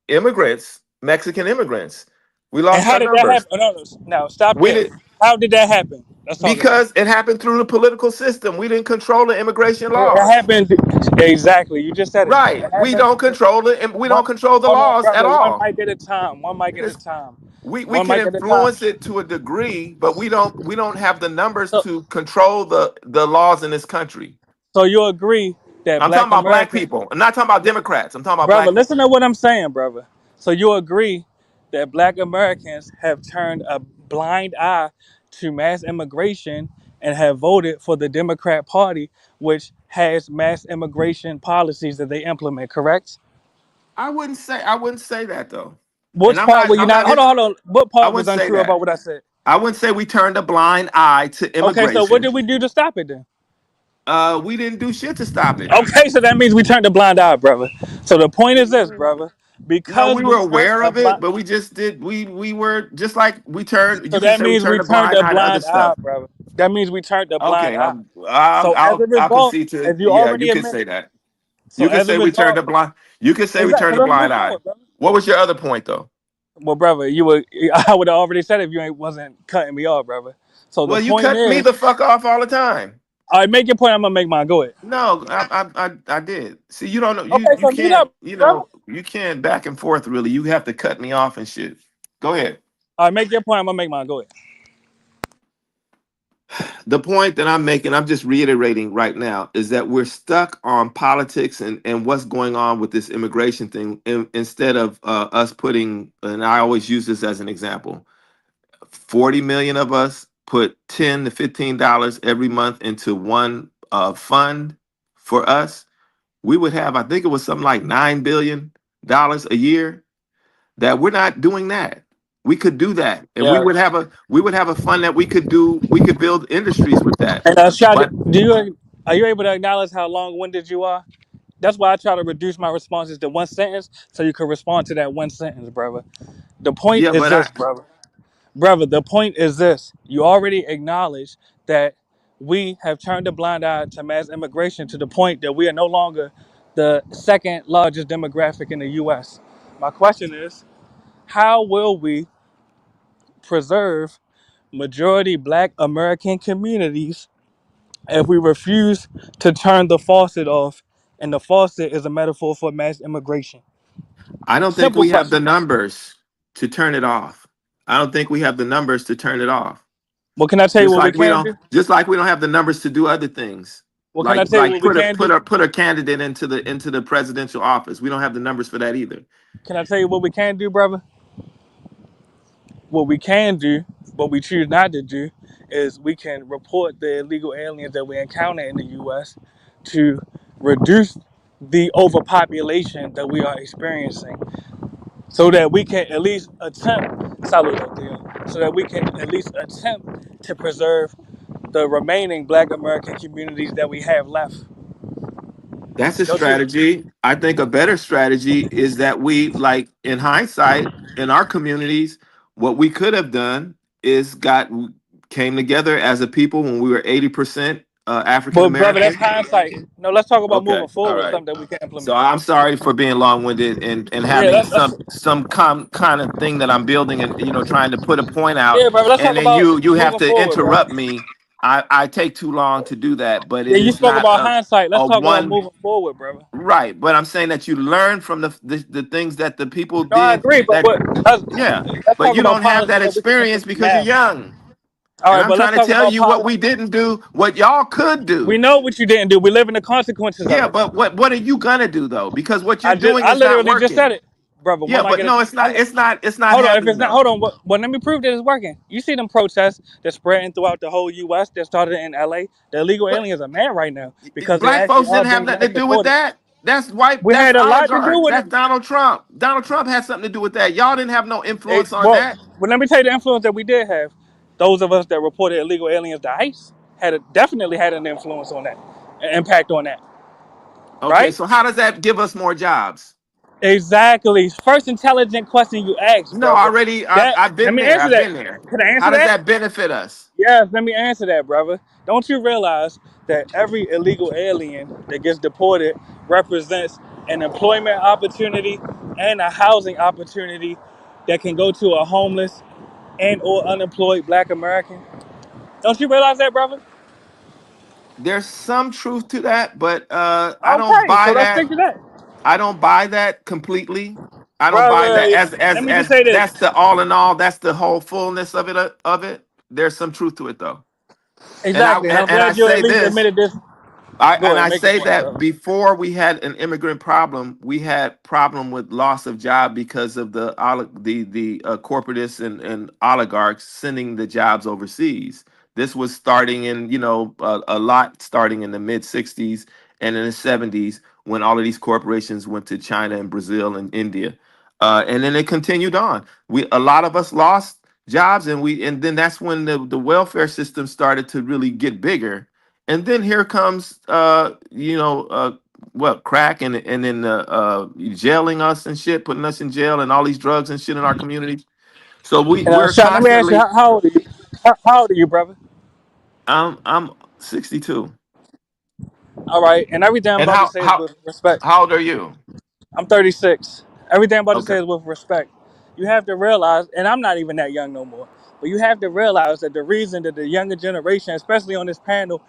immigrants, Mexican immigrants. We And lost how our did that numbers. happen? No, no, stop We there. did How did that happen? Let's talk about because it happened through the political system. We didn't control the immigration it. It laws. happened exactly. You just said it. Right. It We happened. don't control it, and we One, don't control the hold on, laws at brother. One all. mic at a time. One mic at a time. We One can mic at a time. influence it to a degree, but we don't have the numbers So, to control the laws in this country. so you agree that I'm talking Black about Black Americans, people. I'm not talking about Democrats. I'm talking about brother, Black listen people. to what I'm saying, brother. So you agree that Black Americans have turned a blind eye to mass immigration and have voted for the Democrat Party, which has mass immigration policies that they implement, correct? I wouldn't say that though. And Which part were you I'm not? not Hold on. What I part was wouldn't say untrue about that. what I said? I wouldn't say we turned a blind eye to Okay, so what immigration. did we do to stop it then? We didn't do shit to stop it. Okay, so that means we turned a blind eye, brother. So the point is this, brother. No, Because we were we turned aware a of it, blind, but we just did. We were just like we turned. so You could that say we means we turned a turned blind a eye to other blind eye, stuff. brother. That means we turned a blind Okay, eye. So as a I'll result, concede to, as you yeah, you already could admitted, say that. so You could as a say we turned result, a blind. You could say we exactly, turned so a let's move blind eye. forward, brother. What was your other point though? Well, brother, you were I would have already said it if you wasn't cutting me off, brother. So the Well, you point cut me is, the fuck off all the time. all right, make your point. I'm gonna make mine. Go ahead. No, I did. See, you don't know. Okay, You so mute can't. up, You brother. know, you can't back and forth really. You have to cut me off and shit. Go ahead. All right, make your point. I'm gonna make mine. Go ahead. The point that I'm making, I'm just reiterating right now, is that we're stuck on politics and what's going on with this immigration thing, instead of us putting, and I always use this as an example, 40 million of us put $10 to $15 every month into one fund for us, we would have, I think it was something like $9 billion a year. That we're not doing that. We could do that, and Yeah. we would have a fund that we could do. We could build industries with that. And Shad, But are you able to acknowledge how long-winded you are? That's why I try to reduce my responses to one sentence so you can respond to that one sentence, brother. The point yeah, is but this, brother. Brother, the point is this. You already acknowledged that we have turned a blind eye to mass immigration to the point that we are no longer the second largest demographic in the U.S. My question is, how will we preserve majority Black American communities if we refuse to turn the faucet off, and the faucet is a metaphor for mass immigration? I don't think Simple we have the question. numbers to turn it off. I don't think we have the numbers to turn it off. Well, can I tell you what we can do? Just like we don't have the numbers to do other things. Well, can I tell you what we can do? Put a candidate into the presidential office. We don't have the numbers for that either. Can I tell you what we can do, brother? What we can do, what we choose not to do, is we can report the illegal aliens that we encounter in the U.S. to reduce the overpopulation that we are experiencing, so that we can at least attempt, saludo, Theo, so that we can at least attempt to preserve the remaining Black American communities that we have left. That's a Don't you? strategy. I think a better strategy is that we, like in hindsight, in our communities, what we could have done is came together as a people when we were 80% African But brother, that's American. hindsight. No, let's talk about Okay, moving all forward, right. something that we can So implement. I'm sorry for being long-winded and Yeah, having that's some kind of thing that I'm building and trying to put a point out, yeah, brother. Let's and talk then about you have moving to forward, bro. interrupt me. I take too long to do that, but Yeah, it you is spoke not about hindsight. Let's a talk about one moving forward, brother. right. But I'm saying that you learn from the things that the people No, I did agree, but that let's but talk you about don't have policies that that we can experience implement because you're now. young. All And right, I'm but let's trying to talk tell about you what policy. we didn't do, what y'all could We do. know what you didn't do. We live in the consequences of Yeah, it. but what are you gonna do though? Because what you're doing I is not literally just said working. it, brother. When Yeah, I but get a no, chance, it's not hold on. If happening it's not, though. hold on. Well, let me prove that it's working. You see them protests that's spreading throughout the whole U.S. that started in L.A. The illegal But aliens are mad right now because they black actually folks are didn't have being nothing mass to do with deported. that. That's white. We That's had a lot to do oligarchs. with it. That's Donald Trump. Donald Trump had something to do with that. Y'all didn't have no influence on Well, that. let me tell you the influence that we did have. Those of us that reported illegal aliens to ICE definitely had an influence on that, an impact on that, Okay, right? so how does that give us more jobs? Exactly. First intelligent question you asked, No, brother. already That I've let been me there. answer I've that. been there. Can I How answer does that? that benefit us? Yes, let me answer that, brother. Don't you realize that every illegal alien that gets deported represents an employment opportunity and a housing opportunity that can go to a homeless and or unemployed Black American? Don't you realize that, brother? There's some truth to that, but I don't Okay, so buy let's that. stick to that, I don't buy that completely. I don't buy brother. that Let me just as say this. that's the all in all. That's the whole fullness of it. There's some truth to it though, Exactly, and I'm and I glad you at say least this. admitted this. Go ahead, I make your say point, that brother. before we had an immigrant problem, we had problem with loss of job because of the corporatists and oligarchs sending the jobs overseas. This was starting in a lot starting in the mid '60s and in the '70s when all of these corporations went to China and Brazil and India, and then it continued on. A lot of us lost jobs, and then that's when the welfare system started to really get bigger, and then here comes what, crack and then jailing us and shit, putting us in jail and all these drugs and shit in our communities. So And we're Sean, let me ask you, constantly. how old are you? How old are you, brother? I'm 62. All right, and everything I'm And about to say is with respect. how old are you? I'm 36. Everything I'm about to Okay. say is with respect. You have to realize, and I'm not even that young no more, but you have to realize that the reason that the younger generation, especially on this panel,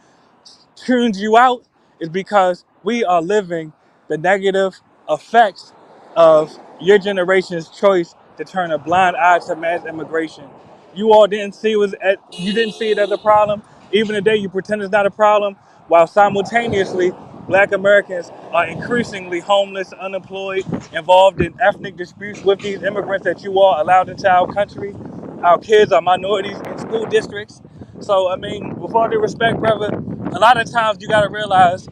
tunes you out is because we are living the negative effects of your generation's choice to turn a blind eye to mass immigration. You all didn't see you didn't see it as a problem. Even today, you pretend it's not a problem, while simultaneously, Black Americans are increasingly homeless, unemployed, involved in ethnic disputes with these immigrants that you all allowed into our country. Our kids are minorities in school districts. So, I mean, with all due respect, brother, a lot of times you got to realize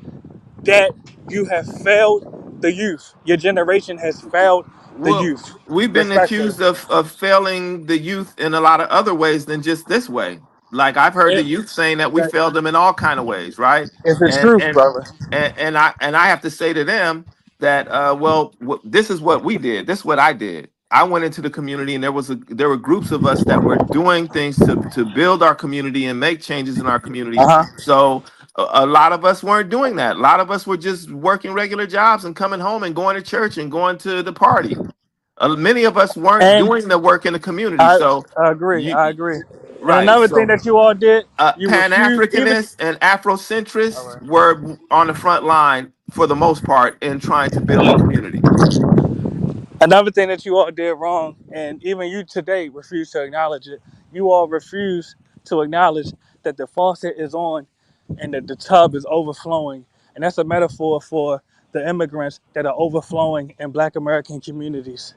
that you have failed the youth. Your generation has failed the Well, youth, we've been respectfully. accused of failing the youth in a lot of other ways than just this way. Like I've heard the It, youth saying that we that, failed them in all kind of ways, right? it's the And truth, and brother. and I have to say to them that this is what we did. This is what I did. I went into the community, and there were groups of us that were doing things to build our community and make changes in our communities. Uh-huh. So a lot of us weren't doing that. A lot of us were just working regular jobs and coming home and going to church and going to the party. Many of us weren't And doing the work in the community. I, So I agree. you I agree. And right. another thing So that you all did, you Pan refused, even. Africanists and All Afrocentrists right. were on the front line for the most part in trying to build the community. Another thing that you all did wrong, and even you today refuse to acknowledge it, you all refuse to acknowledge that the faucet is on and that the tub is overflowing. And that's a metaphor for the immigrants that are overflowing in Black American communities.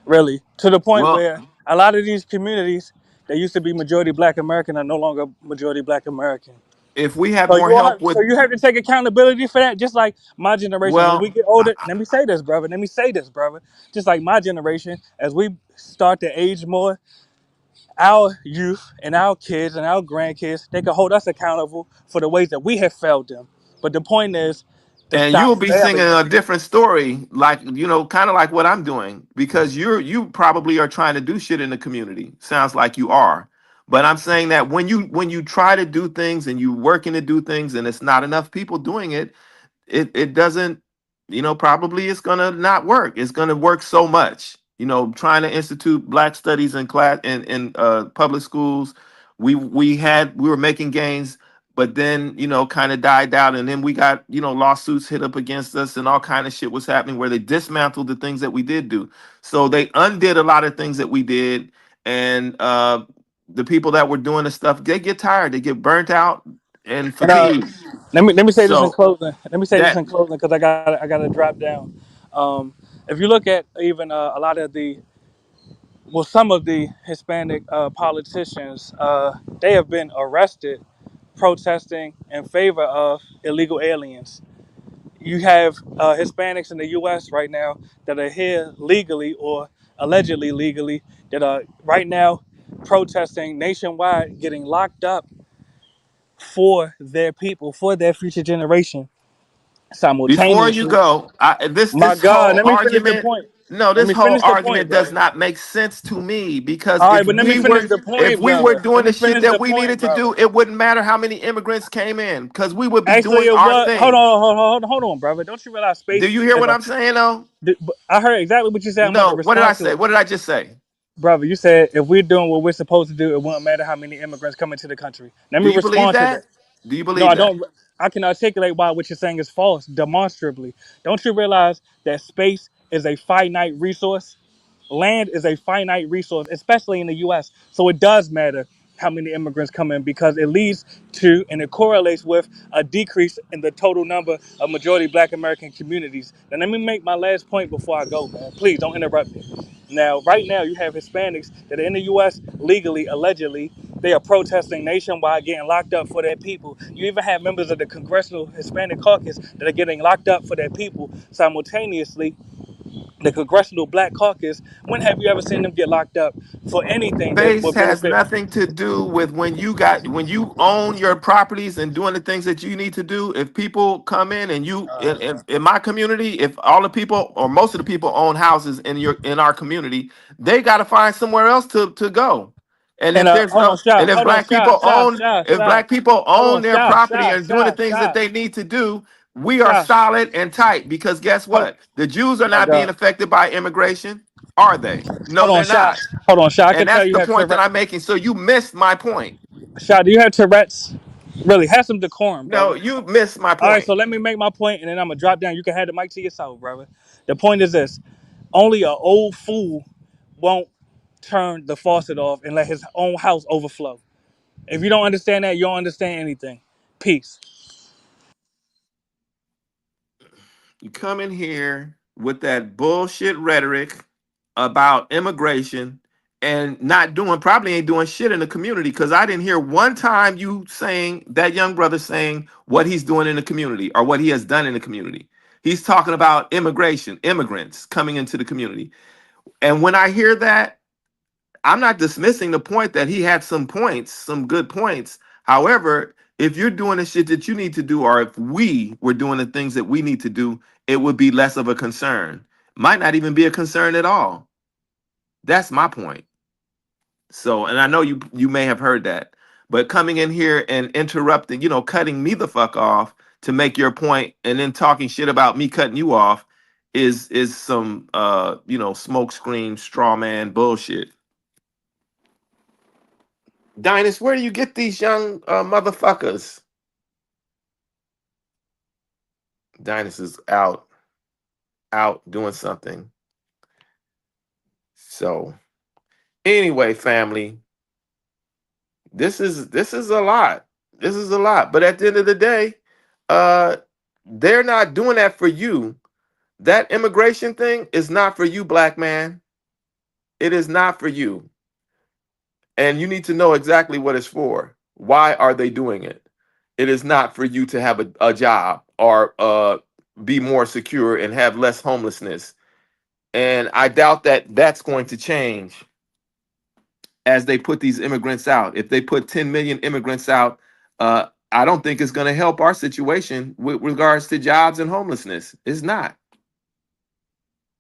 Really. To the point Well, where A lot of these communities that used to be majority Black American are no longer majority Black American. If we had more help with, So you have to take accountability for that. Just like my generation, when we well, get older, let me say this, brother. Let me say this, brother. Just like my generation, as we start to age more, our youth and our kids and our grandkids, they can hold us accountable for the ways that we have failed them. But the point is to and stop you'll be singing failing a them. different story, like, you know, kind of like what I'm doing, because you probably are trying to do shit in the community. Sounds like you are. But I'm saying that when you try to do things and you working to do things and it's not enough people doing it, it doesn't, you know, probably it's gonna not work. It's gonna work so much. You know, trying to institute Black studies in class in public schools, we were making gains, but then, you know, kind of died down, and then we got, you know, lawsuits hit up against us and all kind of shit was happening where they dismantled the things that we did do. So they undid a lot of things that we did, and the people that were doing the stuff, they get tired, they get burnt out and And fatigued. let me say this in So closing. Let me say this that in closing because I got to drop down. If you look at even a lot of some of the Hispanic politicians, they have been arrested protesting in favor of illegal aliens. You have Hispanics in the U.S. right now that are here legally or allegedly legally that are right now protesting nationwide, getting locked up for their people, for their future generation. before you Simultaneously, go, my this God, whole let me finish the argument, point. no, Let this me whole finish the point, argument does brother. not make sense to me, because All right, but let me finish the if point, we were brother. doing Let me the shit finish the that we point, needed to brother. do, it wouldn't matter how many immigrants came in, because we would be Actually, doing it our was. Hold thing. on, hold on, brother. Don't you realize Do space you hear is what a? I'm saying though? I heard exactly what you said. I'm about to No, what did I respond to say? it, What did I just say? brother. You said if we're doing what we're supposed to do, it won't matter how many immigrants come into the country. Let Do me you believe respond to that? that. Do you No, believe I that? don't. I can articulate why what you're saying is false, demonstrably. Don't you realize that space is a finite resource? Land is a finite resource, especially in the U.S. So it does matter how many immigrants come in because it leads to and it correlates with a decrease in the total number of majority Black American communities. And let me make my last point before I go, man. Please don't interrupt me. Now, right now, you have Hispanics that are in the U.S. legally, allegedly. They are protesting nationwide, getting locked up for their people. You even have members of the Congressional Hispanic Caucus that are getting locked up for their people simultaneously. The Congressional Black Caucus, when have you ever seen them get locked up for anything that Space would has benefit? nothing to do with when you own your properties and doing the things that you need to do. If people come in and in my community, if all the people or most of the people own houses in our community, they got to find somewhere else to go. And And if there's hold on, no, and Shy, if hold on, black Shy, people Shy, own, Shy, if Shy. black people Hold own on, their Shy, property Shy, and doing the Shy, things that Shy, they need to do, we are Shy. solid and tight. Because guess Hold, what? The Jews are my not being God. affected by immigration, are they? No, Hold on, they're Shy. not. Hold on, Shy. I And can tell that's you the have point that Tourette's. I'm making. So you missed my point. Shy, do you have Tourette's? Really, have some decorum, No, brother. you missed my All right, point. so let me make my point, and then I'm gonna drop down. You can have the mic to yourself, brother. The point is this: only an old fool won't turn the faucet off and let his own house overflow. If you don't understand that, you don't understand anything. Peace. You come in here with that bullshit rhetoric about immigration and not doing, probably ain't doing shit in the community, because I didn't hear one time you saying, that young brother saying what he's doing in the community or what he has done in the community. He's talking about immigration, immigrants coming into the community. And when I hear that, I'm not dismissing the point that he had some points, some good points. However, if you're doing the shit that you need to do, or if we were doing the things that we need to do, it would be less of a concern. Might not even be a concern at all. That's my point. So, and I know you may have heard that, but coming in here and interrupting, you know, cutting me the fuck off to make your point, and then talking shit about me cutting you off is some you know, smoke screen straw man bullshit. Dinus, where do you get these young motherfuckers? Dinus is out doing something. So anyway, family, this is a lot. This is a lot. But at the end of the day, they're not doing that for you. That immigration thing is not for you, black man. It is not for you. And you need to know exactly what it's for. Why are they doing it? It is not for you to have a job or be more secure and have less homelessness. And I doubt that that's going to change as they put these immigrants out. If they put 10 million immigrants out, I don't think it's going to help our situation with regards to jobs and homelessness. It's not.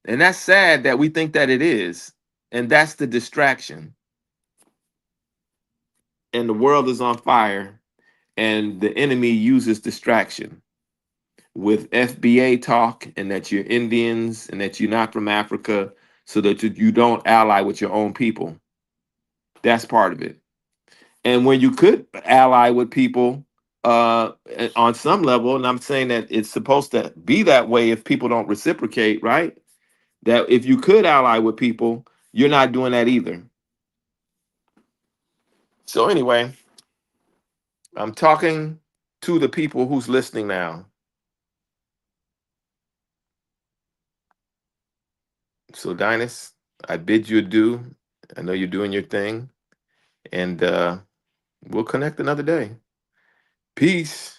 And that's sad that we think that it is. And that's the distraction. And the world is on fire. And the enemy uses distraction with FBA talk and that you're Indians and that you're not from Africa so that you don't ally with your own people. That's part of it. And when you could ally with people on some level, and I'm saying that it's supposed to be that way if people don't reciprocate, right? That if you could ally with people, you're not doing that either. So anyway, I'm talking to the people who's listening now. So Dynas, I bid you adieu. I know you're doing your thing. And we'll connect another day. Peace.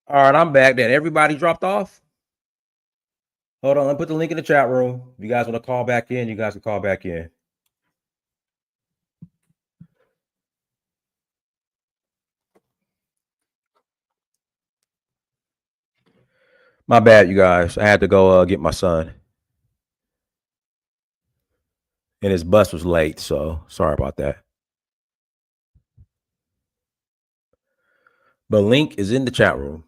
All right, I'm back. Then everybody dropped off. Hold on, let me put the link in the chat room. If you guys want to call back in, you guys can call back in. My bad, you guys. I had to go get my son. And his bus was late, so sorry about that. The link is in the chat room.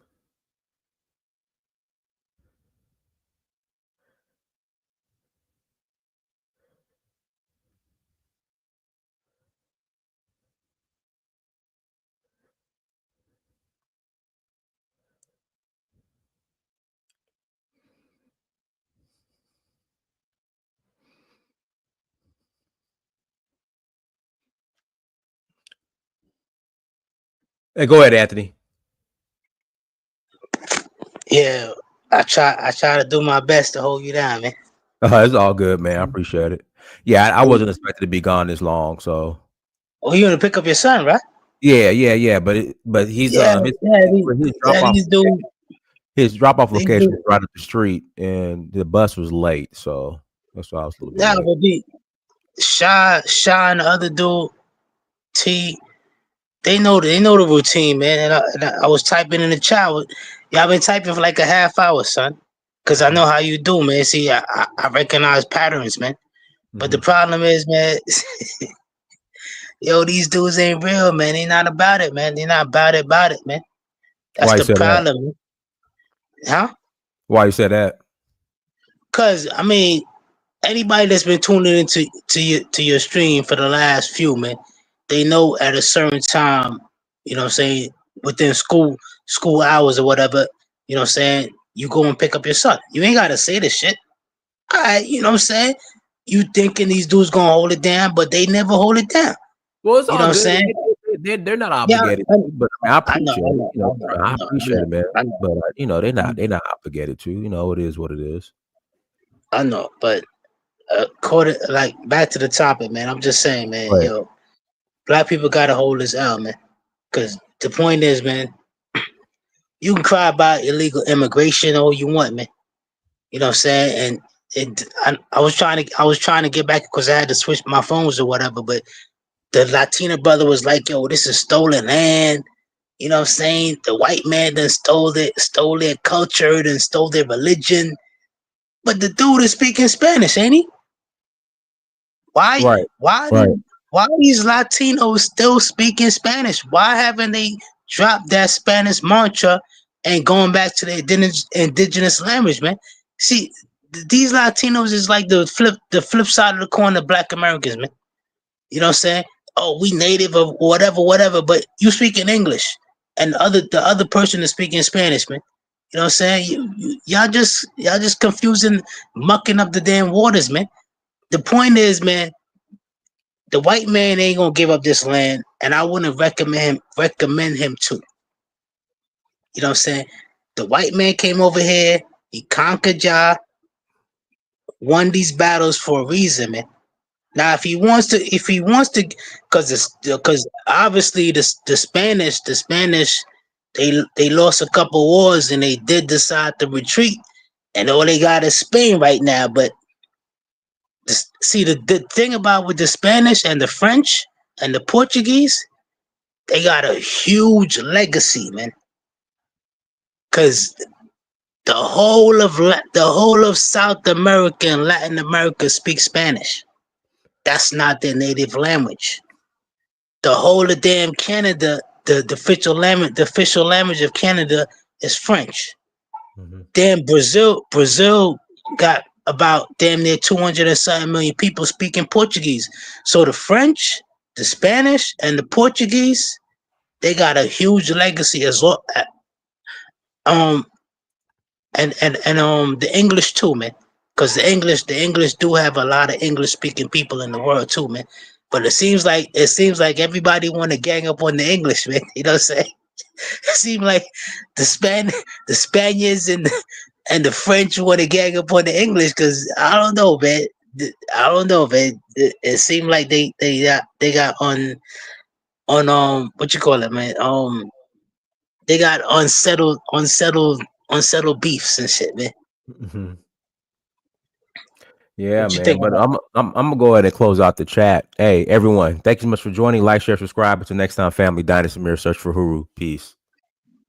Hey, go ahead, Anthony. Yeah, I try to do my best to hold you down, man. It's all good, man. I appreciate it. Yeah, I wasn't expected to be gone this long, so. Oh, you gonna pick up your son, right? Yeah. But he's his drop off location is right up the street, and the bus was late, so that's why I was a little bit late. But be Shy and the other dude, T. They know the routine, man. And I was typing in the chat. Y'all been typing for like a half hour, son. Cause I know how you do, man. See, I recognize patterns, man. But the problem is, man, yo, these dudes ain't real, man. They not about it, man. They not about it, man. That's the problem. Huh? Why you said that? Cause I mean, anybody that's been tuning into your stream for the last few, man, they know at a certain time, you know what I'm saying, within school hours or whatever, you know what I'm saying, you go and pick up your son. You ain't gotta say this shit. All right, you know what I'm saying? You thinking these dudes gonna hold it down, but they never hold it down. Well, it's all you know good. what I'm saying? They're not obligated, but I appreciate it. I appreciate it, man. But you know, they're not obligated to. You know, it is what it is. I know, but like back to the topic, man. I'm just saying, man. Right. Yo, black people gotta hold this out, man. Because the point is, man, you can cry about illegal immigration all you want, man. You know what I'm saying? And I was trying to get back because I had to switch my phones or whatever, but the Latina brother was like, yo, this is stolen land. You know what I'm saying? The white man then stole their culture, then stole their religion. But the dude is speaking Spanish, ain't he? Why? Right. Why are these Latinos still speaking Spanish? Why haven't they dropped that Spanish mantra and going back to the indigenous language, man? See, these Latinos is like the flip side of the coin of Black Americans, man. You know what I'm saying? Oh, we native or whatever, but you speak in English, and the other person is speaking Spanish, man. You know what I'm saying? Y'all just confusing, mucking up the damn waters, man. The point is, man, the white man ain't gonna give up this land, and I wouldn't recommend him to. You know what I'm saying? The white man came over here, he conquered y'all, won these battles for a reason, man. Now, if he wants to, because obviously the Spanish, they lost a couple wars and they did decide to retreat, and all they got is Spain right now. But see, the thing about with the Spanish and the French and the Portuguese, they got a huge legacy, man. Because the whole of South America and Latin America speaks Spanish. That's not their native language. The whole of damn Canada, the official language of Canada is French. Damn Brazil got about damn near 200 and something million people speaking Portuguese. So the French, the Spanish, and the Portuguese, they got a huge legacy as well. And the English too, man. Because the English do have a lot of English speaking people in the world too, man. But it seems like everybody want to gang up on the English, man. You know what I'm saying? It seems like the Spaniards and the French want to gang up on the English because I don't know, man. It seemed like they got on what you call it, man. they got unsettled beefs and shit, man. Mm-hmm. Yeah, What you man. think But about I'm gonna go ahead and close out the chat. Hey, everyone, thank you so much for joining. Like, share, subscribe. Until next time, family. Dynasty Mirror, search for Huru. Peace.